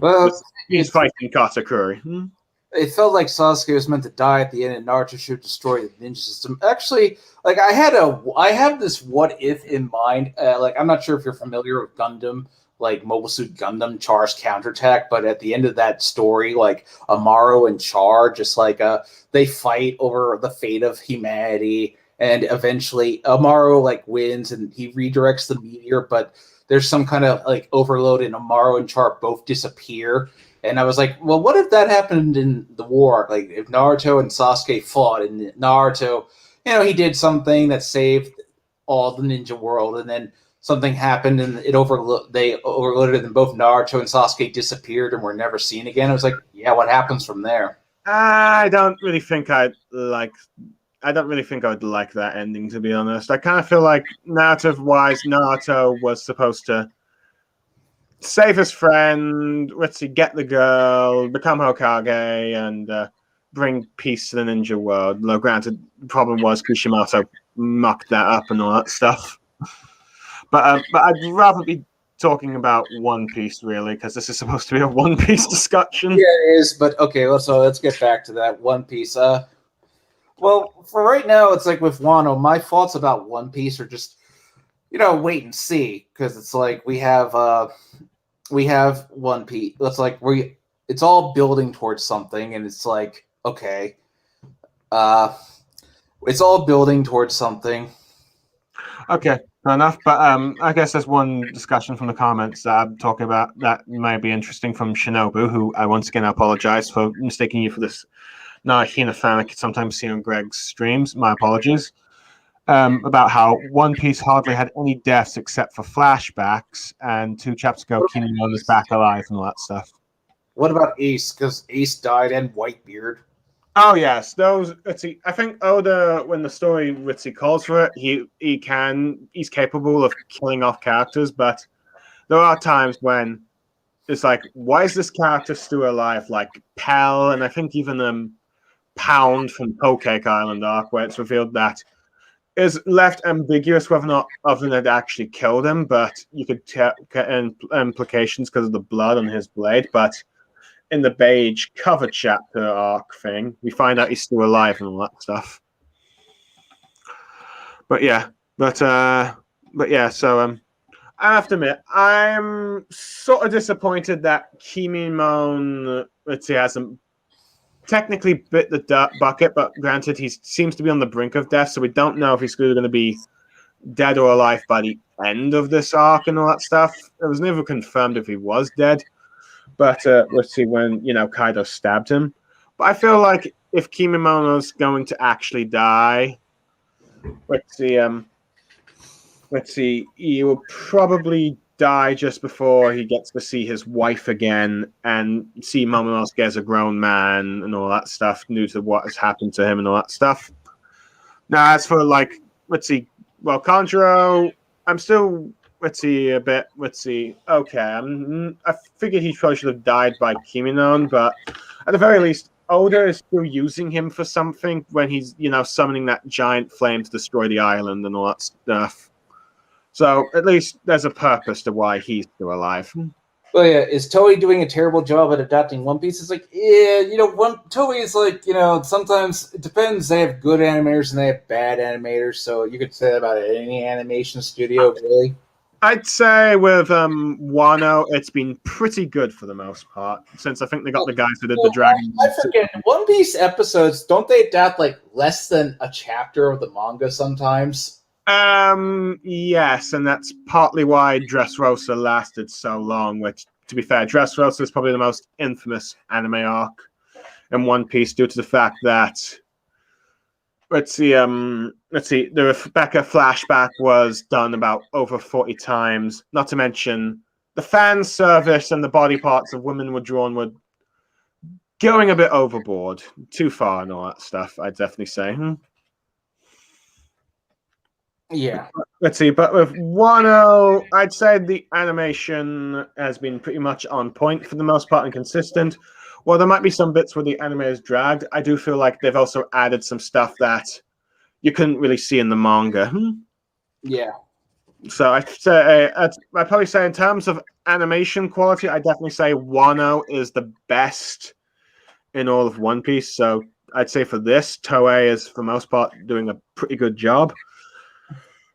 Well, he's fighting Katakuri. It felt like Sasuke was meant to die at the end, and Naruto should destroy the ninja system. Actually, I have this what if in mind. I'm not sure if you're familiar with Gundam, Mobile Suit Gundam, Char's counterattack. But at the end of that story, Amaro and Char just they fight over the fate of humanity, and eventually Amaro wins and he redirects the meteor, but there's some kind of overload, and Amaro and Char both disappear. And I was like, well, what if that happened in the war? If Naruto and Sasuke fought, and Naruto, he did something that saved all the ninja world, and then something happened and they overloaded it, and both Naruto and Sasuke disappeared and were never seen again. I was like, yeah, what happens from there? I don't really think I would like that ending, to be honest. I kind of feel like narrative-wise, Naruto was supposed to save his friend, let's see, get the girl, become Hokage, and bring peace to the ninja world. Though granted, the problem was Kishimoto mucked that up and all that stuff. But I'd rather be talking about One Piece, really, because this is supposed to be a One Piece discussion. Yeah, it is, but okay, so let's get back to that One Piece. Well, for right now, it's with Wano, my thoughts about One Piece are just, wait and see, because it's we have One Piece. It's all building towards something, and it's okay, it's all building towards something. Okay, fair enough. But I guess there's one discussion from the comments that I'm talking about that may be interesting from Shinobu, who I once again apologize for mistaking you for this not a Hina fan I could sometimes see on Greg's streams. My apologies. About how One Piece hardly had any deaths except for flashbacks, and 2 chapters ago, Kinemon is back alive and all that stuff. What about Ace? Because Ace died and Whitebeard. Oh yes, those. Let's see. I think Oda, when the story calls for it, he's capable of killing off characters, but there are times when it's like, why is this character still alive? Like Pell, and I think even Pound from Whole Cake Island arc, where it's revealed that is left ambiguous whether or not Oven had actually killed him, but you could get implications because of the blood on his blade. But in the beige cover chapter arc thing, we find out he's still alive and all that stuff. But yeah, so I have to admit, I'm sort of disappointed that Kimimon, hasn't technically bit the bucket, but granted, he seems to be on the brink of death, so we don't know if he's going to be dead or alive by the end of this arc and all that stuff. It was never confirmed if he was dead, but let's see when, Kaido stabbed him. But I feel like if Kimimono's going to actually die, let's see, he will probably die just before he gets to see his wife again and see Momonosuke as a grown man and all that stuff due to what has happened to him and all that stuff. Now, as for Kanjuro, I'm still, okay, I figured he probably should have died by Kiminon, but at the very least, Oda is still using him for something when he's, summoning that giant flame to destroy the island and all that stuff. So at least there's a purpose to why he's still alive. Well, yeah, is Toei doing a terrible job at adapting One Piece? It's like, yeah, Toei is like, sometimes it depends. They have good animators and they have bad animators, so you could say that about any animation studio, really. I'd say with Wano, it's been pretty good for the most part, since I think they got the guys who did the Dragon. I forget, One Piece episodes, don't they adapt like less than a chapter of the manga sometimes? Yes, and that's partly why Dressrosa lasted so long, which, to be fair, Dressrosa is probably the most infamous anime arc in One Piece due to the fact that, the Rebecca flashback was done about over 40 times, not to mention the fan service and the body parts of women were going a bit overboard, too far and all that stuff, I'd definitely say. Yeah. But with Wano, I'd say the animation has been pretty much on point for the most part and consistent. While there might be some bits where the anime is dragged, I do feel like they've also added some stuff that you couldn't really see in the manga. Yeah. So I'd probably say in terms of animation quality, I'd definitely say Wano is the best in all of One Piece. So I'd say for this, Toei is, for the most part, doing a pretty good job.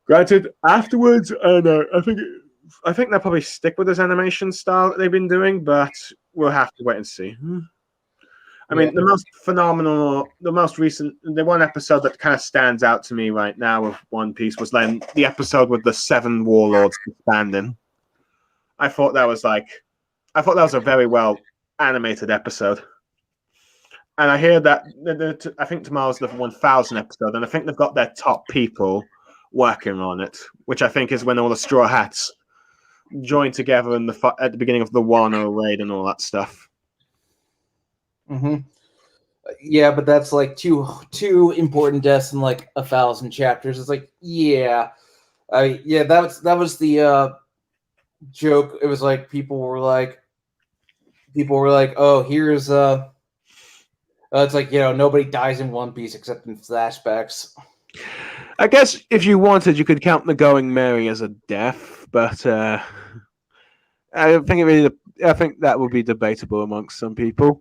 Granted, afterwards, I think they'll probably stick with this animation style that they've been doing, but we'll have to wait and see. I mean, the most phenomenal, the most recent, the one episode that kind of stands out to me right now of One Piece was then the episode with the 7 warlords disbanding. I thought that was a very well animated episode. And I hear that I think tomorrow's the 1000 episode, and I think they've got their top people working on it, which I think is when all the Straw Hats join together at the beginning of the Wano raid and all that stuff. Mm-hmm. Yeah, but that's like two important deaths in like 1,000 chapters. It's like, that was the joke. It was like people were like, oh, here's it's like, nobody dies in One Piece except in flashbacks. I guess if you wanted, you could count the Going Merry as a death, but I think that would be debatable amongst some people.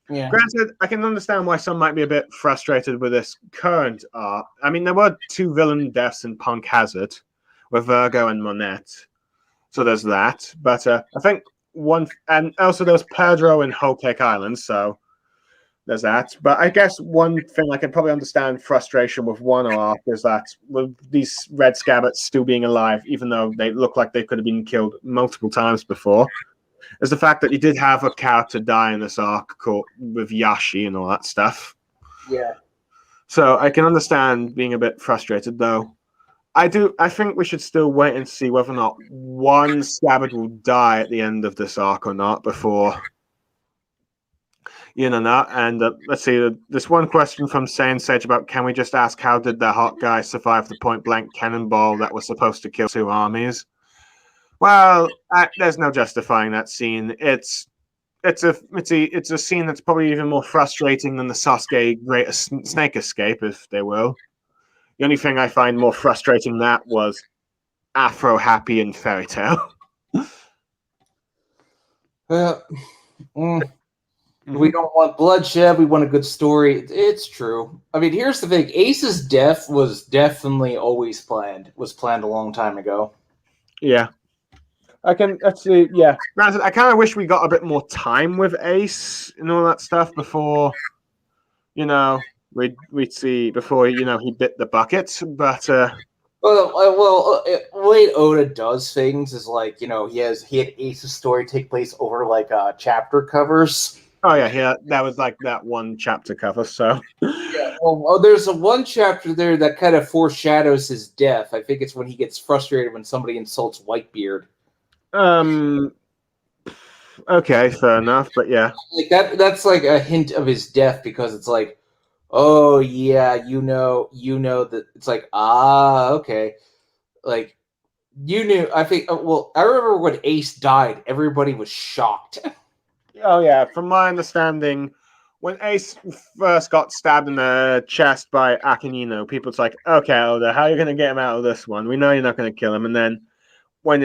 Yeah. Granted, I can understand why some might be a bit frustrated with this current arc. I mean, there were 2 villain deaths in Punk Hazard with Virgo and Monette, so there's that. But I think and also there was Pedro in Whole Cake Island, so there's that. But I guess one thing I can probably understand frustration with Wano arc is that with these Red Scabbards still being alive, even though they look like they could have been killed multiple times before. is the fact that you did have a character die in this arc called, with Yashi and all that stuff. Yeah. So I can understand being a bit frustrated, though. I think we should still wait and see whether or not one Scabbard will die at the end of this arc or not before that. And let's see, this one question from Saiyan Sage about can we just ask how did the hot guy survive the point blank cannonball that was supposed to kill 2 armies? Well, there's no justifying that scene. It's a scene that's probably even more frustrating than the Sasuke Great Snake Escape, if they will. The only thing I find more frustrating than that was Afro Happy and Fairy Tail. We don't want bloodshed. We want a good story. It's true. I mean, here's the thing. Ace's death was definitely always planned. Was planned a long time ago. Yeah. Let's see. Yeah. Granted, I kind of wish we got a bit more time with Ace and all that stuff before, we'd see before, he bit the bucket. But the way Oda does things is like, he had Ace's story take place over like chapter covers. Oh yeah, that was like that one chapter cover. So yeah, there's a one chapter there that kind of foreshadows his death. I think it's when he gets frustrated when somebody insults Whitebeard. Okay, fair enough, but yeah, like that's like a hint of his death because it's like, oh yeah, that it's like, okay, like you knew. I think. Well, I remember when Ace died, everybody was shocked. Oh yeah, from my understanding, when Ace first got stabbed in the chest by Akinino, people's like, okay, Oda, how are you going to get him out of this one? We know you're not going to kill him. And then when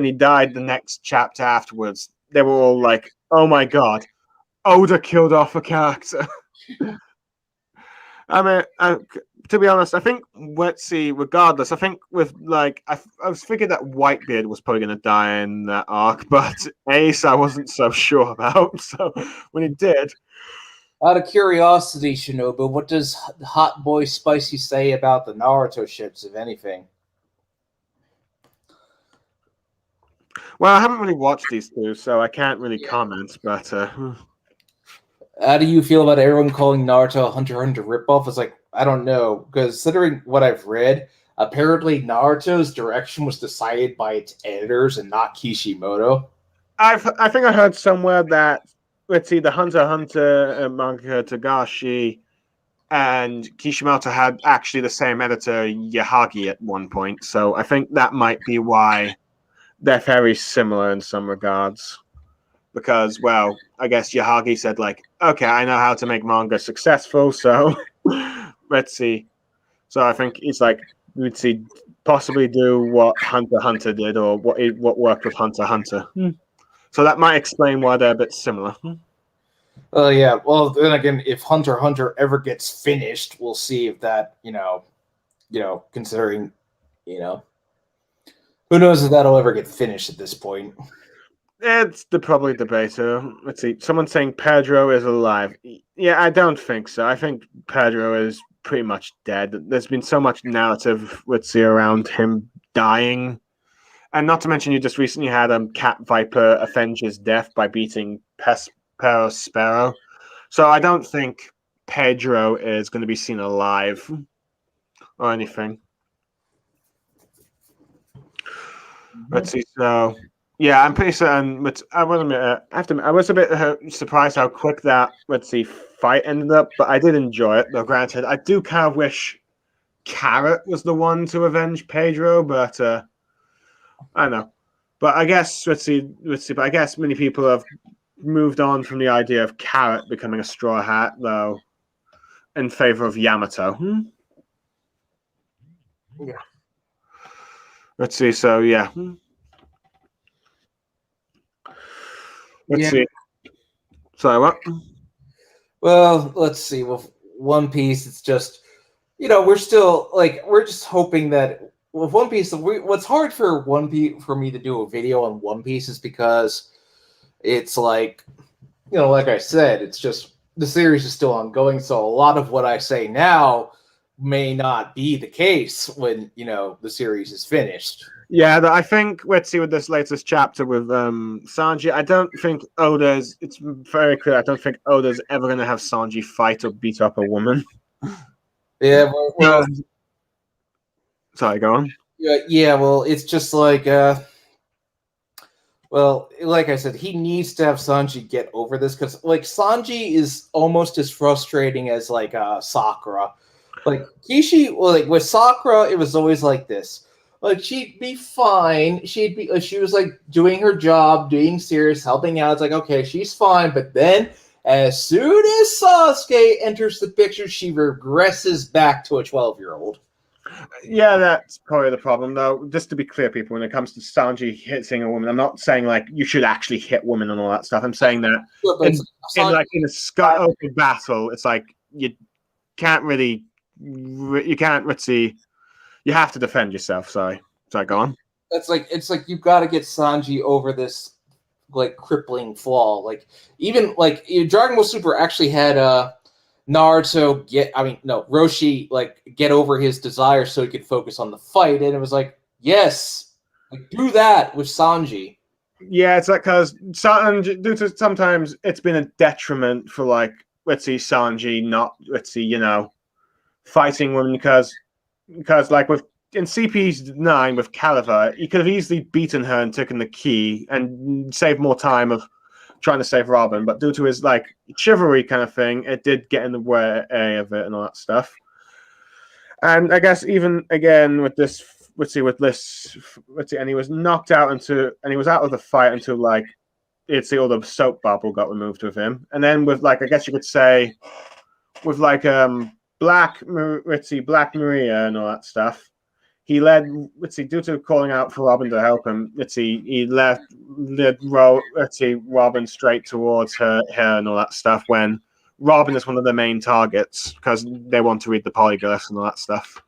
he died the next chapter afterwards, they were all like, oh my god, Oda killed off a character. I mean, to be honest, I think, let's see, regardless, I think with, like, I was figured that Whitebeard was probably going to die in that arc, but Ace I wasn't so sure about, so when he did. Out of curiosity, Shinobu, what does Hot Boy Spicy say about the Naruto ships, if anything? Well, I haven't really watched these two, so I can't really comment, but... How do you feel about everyone calling Naruto a Hunter x Hunter ripoff? It's like, I don't know, considering what I've read, apparently Naruto's direction was decided by its editors and not Kishimoto. I think I heard somewhere that, let's see, the Hunter x Hunter manga Togashi and Kishimoto had actually the same editor, Yahagi, at one point, so I think that might be why they're very similar in some regards. Because, well, I guess Yahagi said, like, okay, I know how to make manga successful, so let's see. So I think it's like, we'd see possibly do what Hunter x Hunter did or what worked with Hunter x Hunter. So that might explain why they're a bit similar. Oh, yeah. Well, then again, if Hunter x Hunter ever gets finished, we'll see if that, considering, who knows if that'll ever get finished at this point. It's probably debater. Let's see. Someone's saying Pedro is alive. Yeah, I don't think so. I think Pedro is pretty much dead. There's been so much narrative, let's see, around him dying. And not to mention, you just recently had Cat Viper avenge his death by beating Sparrow. So I don't think Pedro is going to be seen alive or anything. Let's see. So... yeah, I'm pretty certain, but I will admit, I was a bit surprised how quick that, let's see, fight ended up, but I did enjoy it, though granted, I do kind of wish Carrot was the one to avenge Pedro, but I don't know. But I guess, let's see, but I guess many people have moved on from the idea of Carrot becoming a Straw Hat, though, in favor of Yamato. Yeah. Let's see, so yeah. Let's see. Sorry, what? Well, let's see. With One Piece, it's just, we're still, we're just hoping that with One Piece, what's hard for for me to do a video on One Piece is because it's like, like I said, it's just, the series is still ongoing, so a lot of what I say now may not be the case when, the series is finished. Yeah, I think let's see with this latest chapter with Sanji. I don't think Oda's. It's very clear. I don't think Oda's ever going to have Sanji fight or beat up a woman. Yeah, well, Sorry, go on. yeah, well, it's just like, well, like I said, he needs to have Sanji get over this because, like, Sanji is almost as frustrating as like Sakura. Like Kishi, well, like with Sakura, it was always like this. Like she'd be fine. She was like doing her job, being serious, helping out. It's like okay, she's fine. But then, as soon as Sasuke enters the picture, she regresses back to a 12-year-old. Yeah, that's probably the problem, though. Just to be clear, people, when it comes to Sanji hitting a woman, I'm not saying like you should actually hit women and all that stuff. I'm saying that in a open battle, it's like you can't really, let's see, you have to defend yourself. Sorry, go on. It's like you've got to get Sanji over this like crippling flaw. Like even like Dragon Ball Super actually had Naruto Roshi like get over his desire so he could focus on the fight, and it was like yes, like do that with Sanji. Yeah, it's like because due to sometimes it's been a detriment for like let's see Sanji not fighting women because like with in CP9 with Caliver, he could have easily beaten her and taken the key and saved more time of trying to save Robin, but due to his like chivalry kind of thing, it did get in the way of it and all that stuff. And I guess even again with this, and he was knocked out and he was out of the fight until like all the soap bubble got removed with him, and then with like I guess you could say with like Black Maria and all that stuff. He led, due to calling out for Robin to help him, he led Robin straight towards her and all that stuff when Robin is one of the main targets because they want to read the polyglyphs and all that stuff.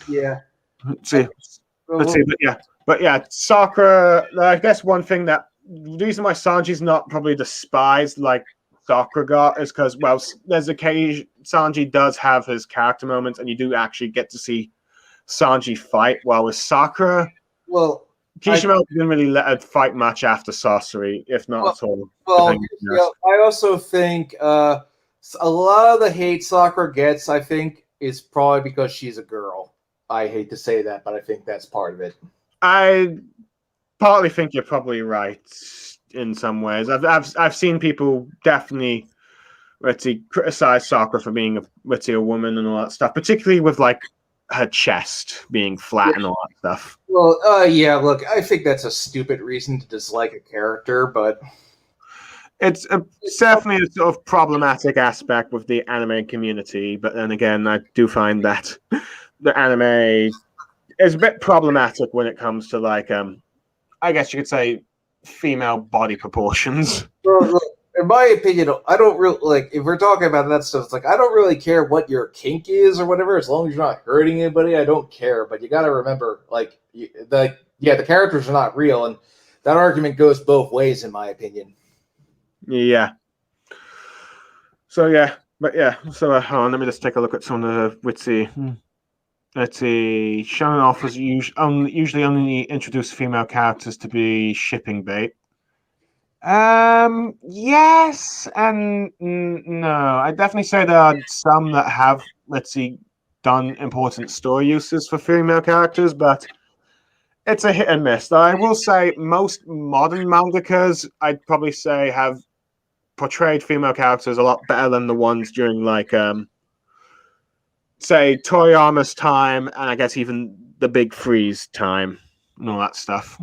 Yeah. But yeah, Sakura, I guess one thing the reason why Sanji's not probably despised like Sakura got is because, well, there's occasion Sanji does have his character moments and you do actually get to see Sanji fight, while with Sakura, well, Kishimoto didn't really let her fight much after sorcery, if not at all. Well, I also think a lot of the hate Sakura gets, I think, is probably because she's a girl. I hate to say that, but I think that's part of it. I partly think you're probably right in some ways. I've seen people definitely criticize Sakura for being a woman and all that stuff, particularly with like her chest being flat and all that stuff. Well, yeah, look, I think that's a stupid reason to dislike a character, but it's definitely a sort of problematic aspect with the anime community. But then again, I do find that the anime is a bit problematic when it comes to like, I guess you could say, female body proportions. Well, in my opinion, I don't really like if we're talking about that stuff. It's like I don't really care what your kink is or whatever, as long as you're not hurting anybody. I don't care, but you got to remember, like the characters are not real, and that argument goes both ways, in my opinion. Yeah. So yeah, but yeah. So let me just take a look at some of the Witsy. Let's see. Shonen offers usually only introduce female characters to be shipping bait. Yes and no. I definitely say there are some that have, done important story uses for female characters, but it's a hit and miss. Though I will say most modern mangakas, I'd probably say, have portrayed female characters a lot better than the ones during say Toriyama's time, and I guess even the Big Freeze time and all that stuff.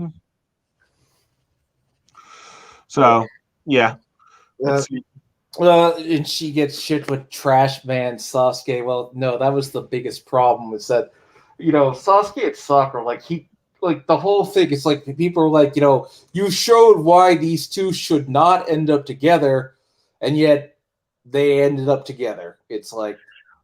So, yeah. And she gets shit with Trash Man Sasuke. Well, no, that was the biggest problem is that, Sasuke and Sakura, the whole thing, it's like people are like, you showed why these two should not end up together, and yet they ended up together. It's like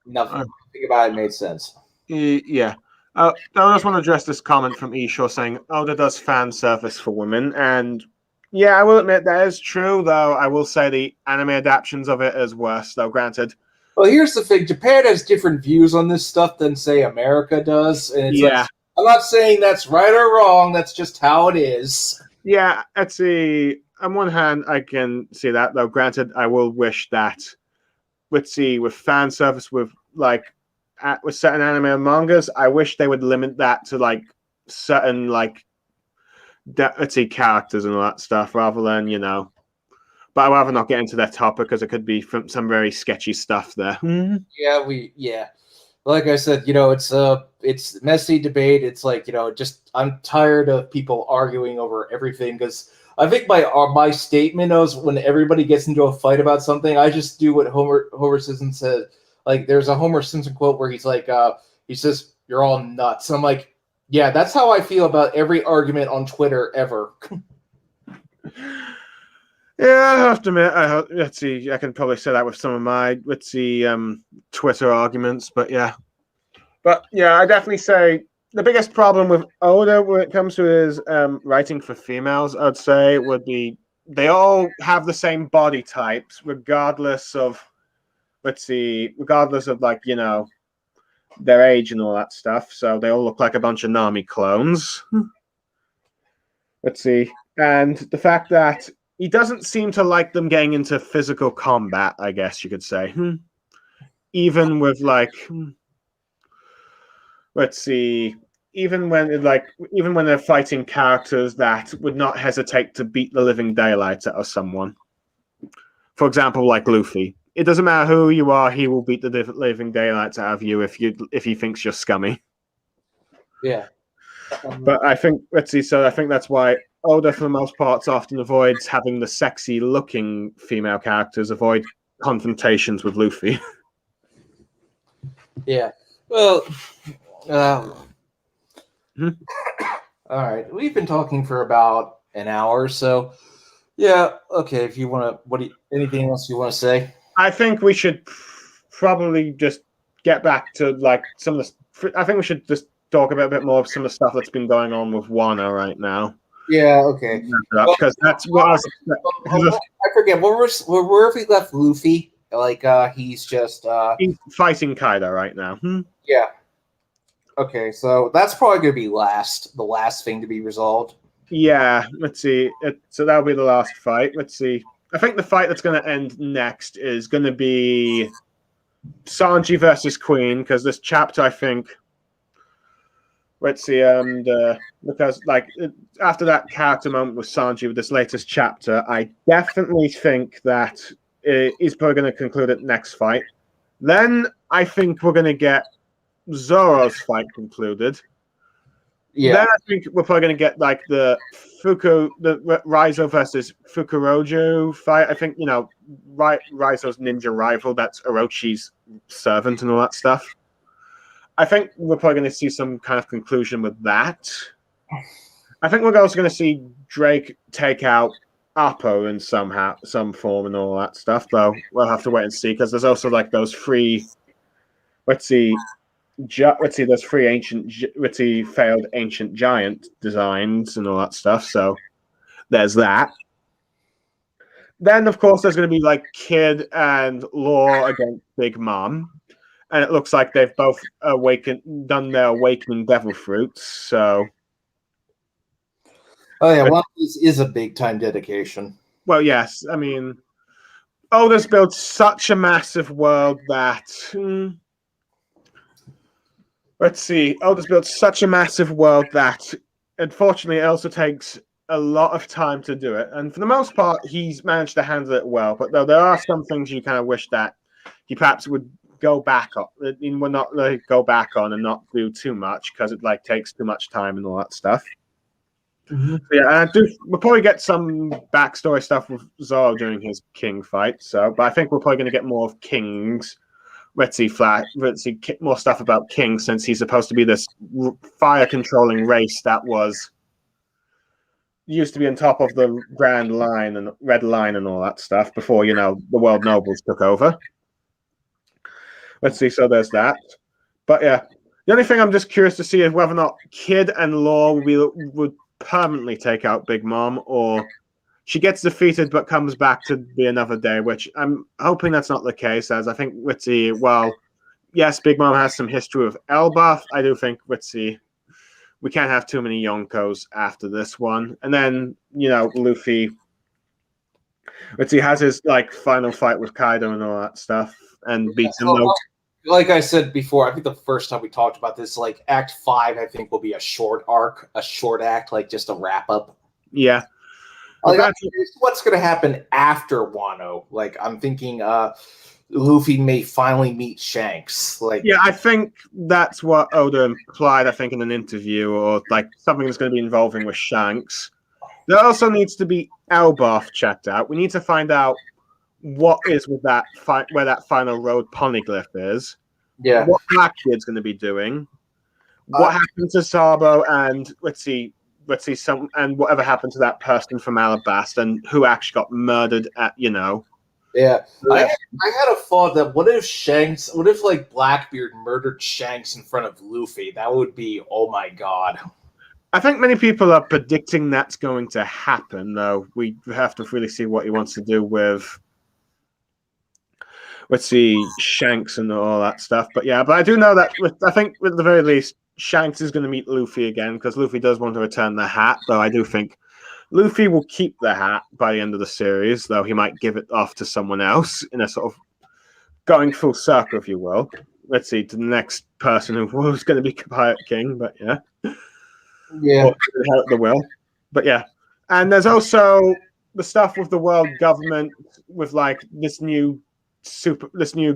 nothing about it made sense. Yeah. I just want to address this comment from Isho saying, that does fan service for women, and yeah, I will admit that is true, though I will say the anime adaptations of it is worse, though, granted. Well, here's the thing. Japan has different views on this stuff than, say, America does. And it's I'm not saying that's right or wrong. That's just how it is. Yeah, let's see. On one hand, I can see that, though. Granted, I will wish that, let's see, with fan service, with with certain anime and mangas, I wish they would limit that to like certain let's see, characters and all that stuff, rather than But I'd rather not get into that topic because it could be from some very sketchy stuff there. Yeah. Like I said, it's messy debate. It's like, just I'm tired of people arguing over everything because I think my statement is when everybody gets into a fight about something, I just do what Homer Simpson said. Like, there's a Homer Simpson quote where he's like, he says, "You're all nuts." I'm like, yeah, that's how I feel about every argument on Twitter ever. Yeah, I have to admit. Let's see. I can probably say that with some of my Twitter arguments, but yeah. I definitely say the biggest problem with Oda when it comes to his writing for females, I'd say, would be they all have the same body types, regardless of their age and all that stuff. So they all look like a bunch of Nami clones. Let's see. And the fact that he doesn't seem to like them getting into physical combat, I guess you could say. Even with let's see, even when they're fighting characters that would not hesitate to beat the living daylights out of someone. For example, like Luffy. It doesn't matter who you are, he will beat the living daylights out of you if he thinks you're scummy. Yeah. But I think I think that's why Oda, for the most part, often avoids having the sexy-looking female characters avoid confrontations with Luffy. Yeah. Well, all right. We've been talking for about an hour, so yeah. Okay. If you want to, anything else you want to say? I think we should probably just get back to some of the. I think we should just talk about a bit more of some of the stuff that's been going on with Wano right now. Yeah. Okay. Because that's what I was. I forget where have we left Luffy? He's just he's fighting Kaido right now. Yeah. Okay, so that's probably going to be the last thing to be resolved. Yeah, let's see. So that'll be the last fight. Let's see. I think the fight that's going to end next is going to be Sanji versus Queen, because this chapter, I think. Let's see. Because after that character moment with Sanji with this latest chapter, I definitely think that he's probably going to conclude it next fight. Then I think we're going to get Zoro's fight concluded. Yeah. Then I think we're probably going to get the Raizo versus Fukurojo fight. I think Raizo's ninja rival, that's Orochi's servant and all that stuff. I think we're probably going to see some kind of conclusion with that. I think we're also going to see Drake take out Appo in some form and all that stuff, though we'll have to wait and see, because there's also those three. Let's see, there's three failed ancient giant designs and all that stuff. So there's that. Then, of course, there's going to be Kid and Law against Big Mom, and it looks like they've both done their awakening devil fruits. So. Oh yeah, One Piece is a big time dedication. Well, yes. I mean, Oda's built such a massive world that. Let's see. Oda's built such a massive world that, unfortunately, it also takes a lot of time to do it. And for the most part, he's managed to handle it well. But though there are some things you kind of wish that he perhaps would go back on. He would not go back on and not do too much, because it takes too much time and all that stuff. Mm-hmm. Yeah, we'll probably get some backstory stuff with Zoro during his King fight. But I think we're probably going to get more of King's. Let's see more stuff about King, since he's supposed to be this fire controlling race that used to be on top of the Grand Line and Red Line and all that stuff before the World Nobles took over. Let's see. So there's that. But yeah, the only thing I'm just curious to see is whether or not Kid and Law would permanently take out Big Mom, or she gets defeated but comes back to be another day, which I'm hoping that's not the case, as I think yes, Big Mom has some history with Elbaf. I do think we can't have too many Yonkos after this one. And then, Luffy, he has his like final fight with Kaido and all that stuff and beats him. Like I said before, I think the first time we talked about this, like Act 5, I think will be a short arc, a short act, like just a wrap up. Yeah. Like, what's going to happen after Wano? Like, I'm thinking Luffy may finally meet Shanks. Like, yeah, I think that's what Oda implied, I think, in an interview, or like something that's going to be involving with Shanks. There also needs to be Elbaf checked out. We need to find out what is with that where that final road poneglyph is. Yeah. What Blackbeard's going to be doing. What happened to Sabo, and let's see and whatever happened to that person from Alabasta, and who actually got murdered at, Yeah. I had a thought that what if like Blackbeard murdered Shanks in front of Luffy? That would be, oh my god. I think many people are predicting that's going to happen, though. We have to really see what he wants to do with, Shanks and all that stuff. But I do know that, I think at the very least, Shanks is going to meet Luffy again, because Luffy does want to return the hat, though I do think Luffy will keep the hat by the end of the series, though he might give it off to someone else in a sort of going full circle, if you will. Let's see, to the next person who was going to be Pirate King, but yeah. Yeah. Or the will. But yeah. And there's also the stuff with the world government with like this new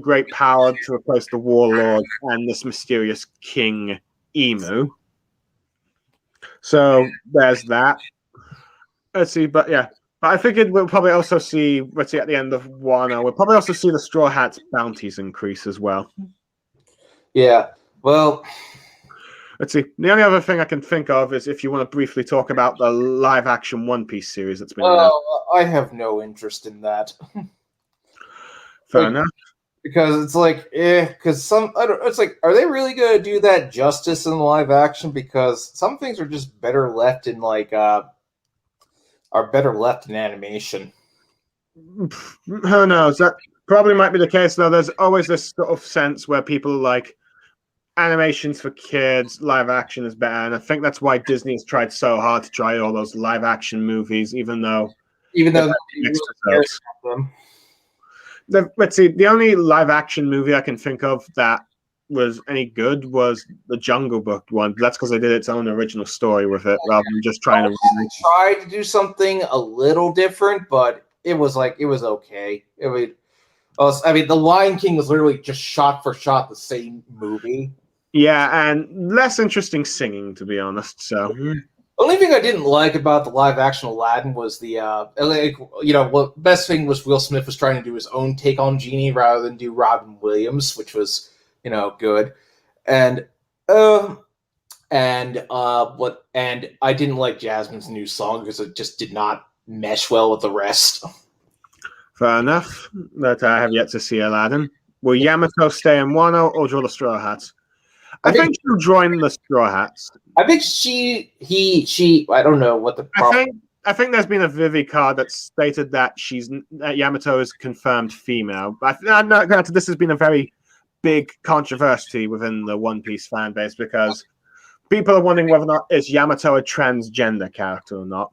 great power to replace the warlord and this mysterious King Emu. So there's that. Let's see, but I figured we'll probably also see, at the end of Wano, we'll probably also see the Straw Hats bounties increase as well. Yeah, well... Let's see. The only other thing I can think of is if you want to briefly talk about the live-action One Piece series that's been announced. I have no interest in that. Fair enough. Because it's like, it's like, are they really going to do that justice in live action? Because some things are just better left in animation. Who knows? That probably might be the case, though. There's always this sort of sense where people like animations for kids, live action is better, and I think that's why Disney has tried so hard to try all those live action movies, even though let's see, the only live action movie I can think of that was any good was the Jungle Book one. That's because they did its own original story with it, rather than just trying to try to do something a little different, but it was okay. The Lion King was literally just shot for shot the same movie. Yeah, and less interesting singing, to be honest. So, the only thing I didn't like about the live-action Aladdin was best thing was Will Smith was trying to do his own take on Genie rather than do Robin Williams, which was, good. And I didn't like Jasmine's new song because it just did not mesh well with the rest. Fair enough. But I have yet to see Aladdin. Will Yamato stay in Wano or draw the Straw Hats? I think she'll join the Straw Hats. I think she. I don't know what the problem. I think there's been a Vivi card that stated that Yamato is confirmed female. But granted, this has been a very big controversy within the One Piece fan base because people are wondering whether or not is Yamato a transgender character or not.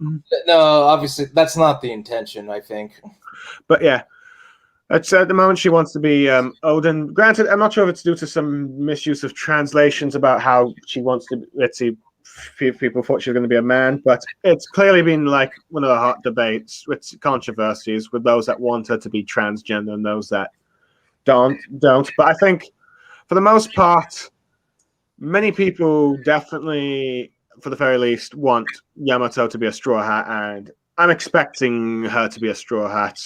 No, obviously that's not the intention, I think. But yeah. At the moment, she wants to be Odin. Granted, I'm not sure if it's due to some misuse of translations about how she wants to. Let's see, people thought she was going to be a man, but it's clearly been like one of the hot debates with controversies with those that want her to be transgender and those that don't. But I think, for the most part, many people definitely, for the very least, want Yamato to be a Straw Hat, and I'm expecting her to be a Straw Hat.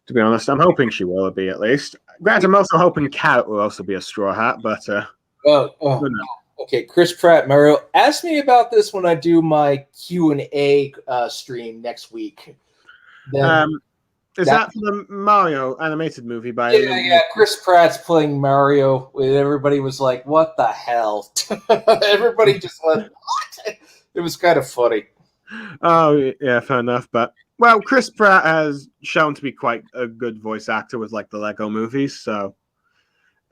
To be honest, I'm hoping she will be at least. Granted, I'm also hoping Cat will also be a Straw Hat, but okay. Chris Pratt, Mario, ask me about this when I do my Q&A stream next week. Is that for the Mario animated movie? Yeah. Chris Pratt's playing Mario, and everybody was like, "What the hell?" Everybody just went, "What?" It was kind of funny. Oh yeah, fair enough, but. Well, Chris Pratt has shown to be quite a good voice actor with like the Lego movies, so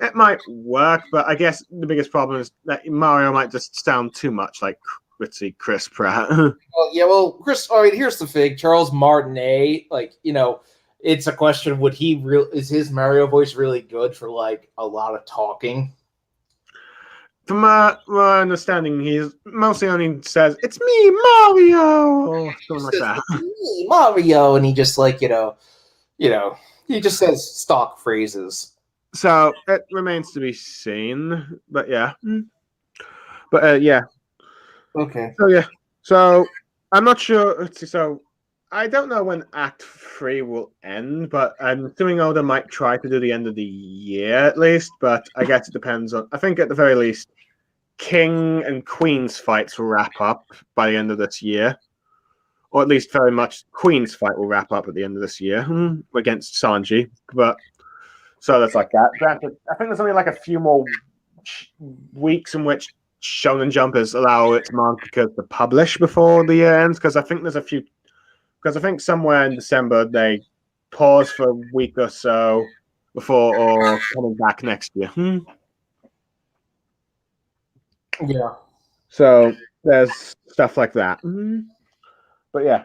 It might work, but I guess the biggest problem is that Mario might just sound too much like, let's see, Chris Pratt. Well, yeah, well, Chris. I mean, here's the thing: Charles Martinet. Like, it's a question: would he real? Is his Mario voice really good for like a lot of talking? From my understanding, he's mostly only says, "It's me, Mario," or He something just like says that. "Me, Mario," and he just like you know, he just says stock phrases. So it remains to be seen. But yeah. But yeah. Okay. So yeah. So I'm not sure. Let's see, so I don't know when Act 3 will end, but I'm assuming Oda might try to do the end of the year at least. But I guess it depends on. I think at the very least, King and Queen's fights will wrap up by the end of this year. Or at least very much Queen's fight will wrap up at the end of this year against Sanji. But so that's like that. Granted, I think there's only like a few more weeks in which Shonen Jump is allow its manga to publish before the year ends. Because I think there's a few. Because I think somewhere in December they pause for a week or so before or coming back next year. Yeah. So there's stuff like that. But yeah.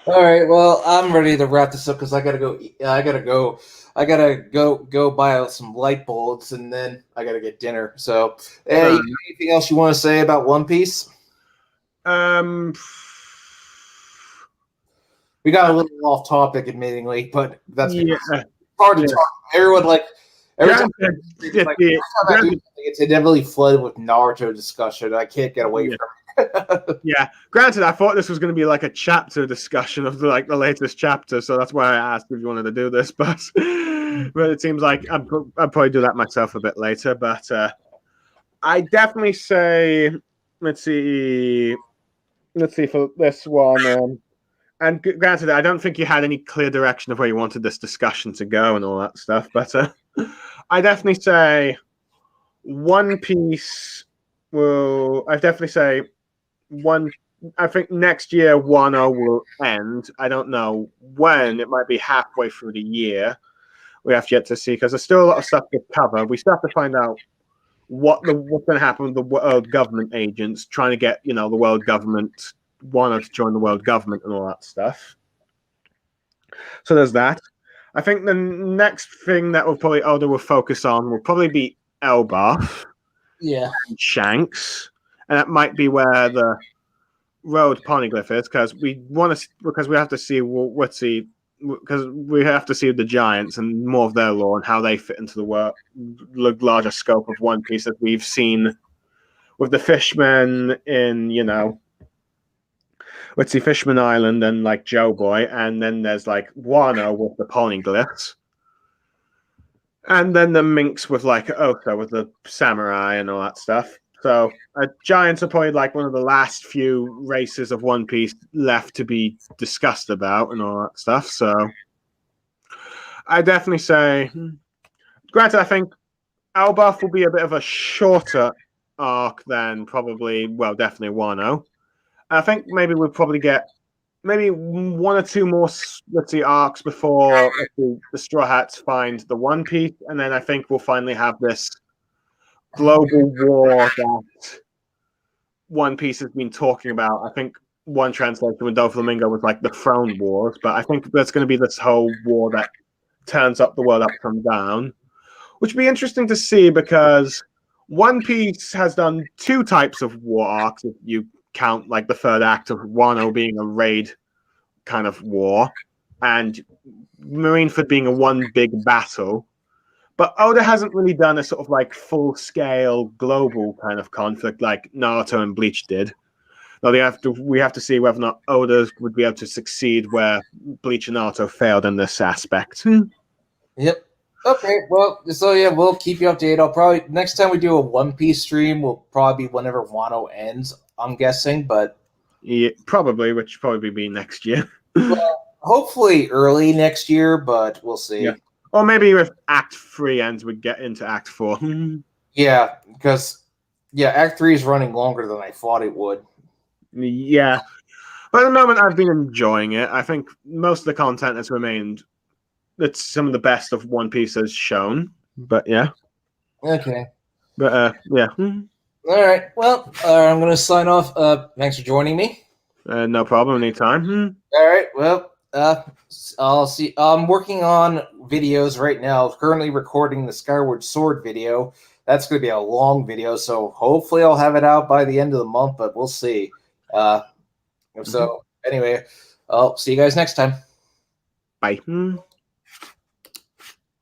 All right. Well, I'm ready to wrap this up because I gotta go. I gotta go. I gotta go buy some light bulbs, and then I gotta get dinner. So, hey, anything else you want to say about One Piece? Um, We got a little off topic, admittingly, but that's yeah, hard to yeah. talk. Everyone like every time, Granted, it's like, every time I do something, it's inevitably flooded with Naruto discussion. I can't get away from it. yeah. Granted, I thought this was going to be like a chapter discussion of the latest chapter, so that's why I asked if you wanted to do this. But it seems like I'll probably do that myself a bit later. But I definitely say, let's see for this one. And granted, I don't think you had any clear direction of where you wanted this discussion to go and all that stuff. But I definitely say One Piece will. I definitely say one. I think next year 1.0 will end. I don't know when. It might be halfway through the year. We have yet to see because there's still a lot of stuff to cover. We still have to find out what's going to happen with the world government agents trying to get the world government wanted to join the world government and all that stuff. So there's that. I think the next thing that Oda will focus on will probably be Elbaf Yeah. and Shanks, and that might be where the road poneglyph is because we have to see because we have to see the giants and more of their lore and how they fit into the larger scope of One Piece that we've seen with the fishmen in Fishman Island and like Joe Boy, and then there's like Wano with the poneglyphs, and then the minks with like Oka with the samurai and all that stuff. So giants are probably like one of the last few races of One Piece left to be discussed about and all that stuff. So I definitely say, granted, I think Elbaf will be a bit of a shorter arc than definitely Wano. I think maybe we'll probably get maybe one or two more, arcs before the Straw Hats find the One Piece, and then I think we'll finally have this global war that One Piece has been talking about. I think one translation with Doflamingo was like the Throne Wars, but I think there's going to be this whole war that turns up the world upside down, which would be interesting to see because One Piece has done two types of war arcs, if you count like the third act of Wano being a raid kind of war, and Marineford being a one big battle. But Oda hasn't really done a sort of like full scale global kind of conflict like Naruto and Bleach did. Now we have to see whether or not Oda would be able to succeed where Bleach and Naruto failed in this aspect. Yep. Okay. Well, so yeah, we'll keep you updated. I'll probably next time we do a One Piece stream will probably be whenever Wano ends. I'm guessing, but Yeah, probably, which probably be next year. well, hopefully early next year, but we'll see. Yeah. Or maybe if Act 3 ends, we get into Act 4. Yeah, because Act 3 is running longer than I thought it would. Yeah. But at the moment, I've been enjoying it. I think most of the content has remained. It's some of the best of One Piece has shown. But yeah. Okay. But yeah. All right. Well, I'm going to sign off. Thanks for joining me. No problem. Anytime. All right. Well, I'll see. I'm working on videos right now. Currently recording the Skyward Sword video. That's going to be a long video, so hopefully I'll have it out by the end of the month. But we'll see. So anyway, I'll see you guys next time. Bye.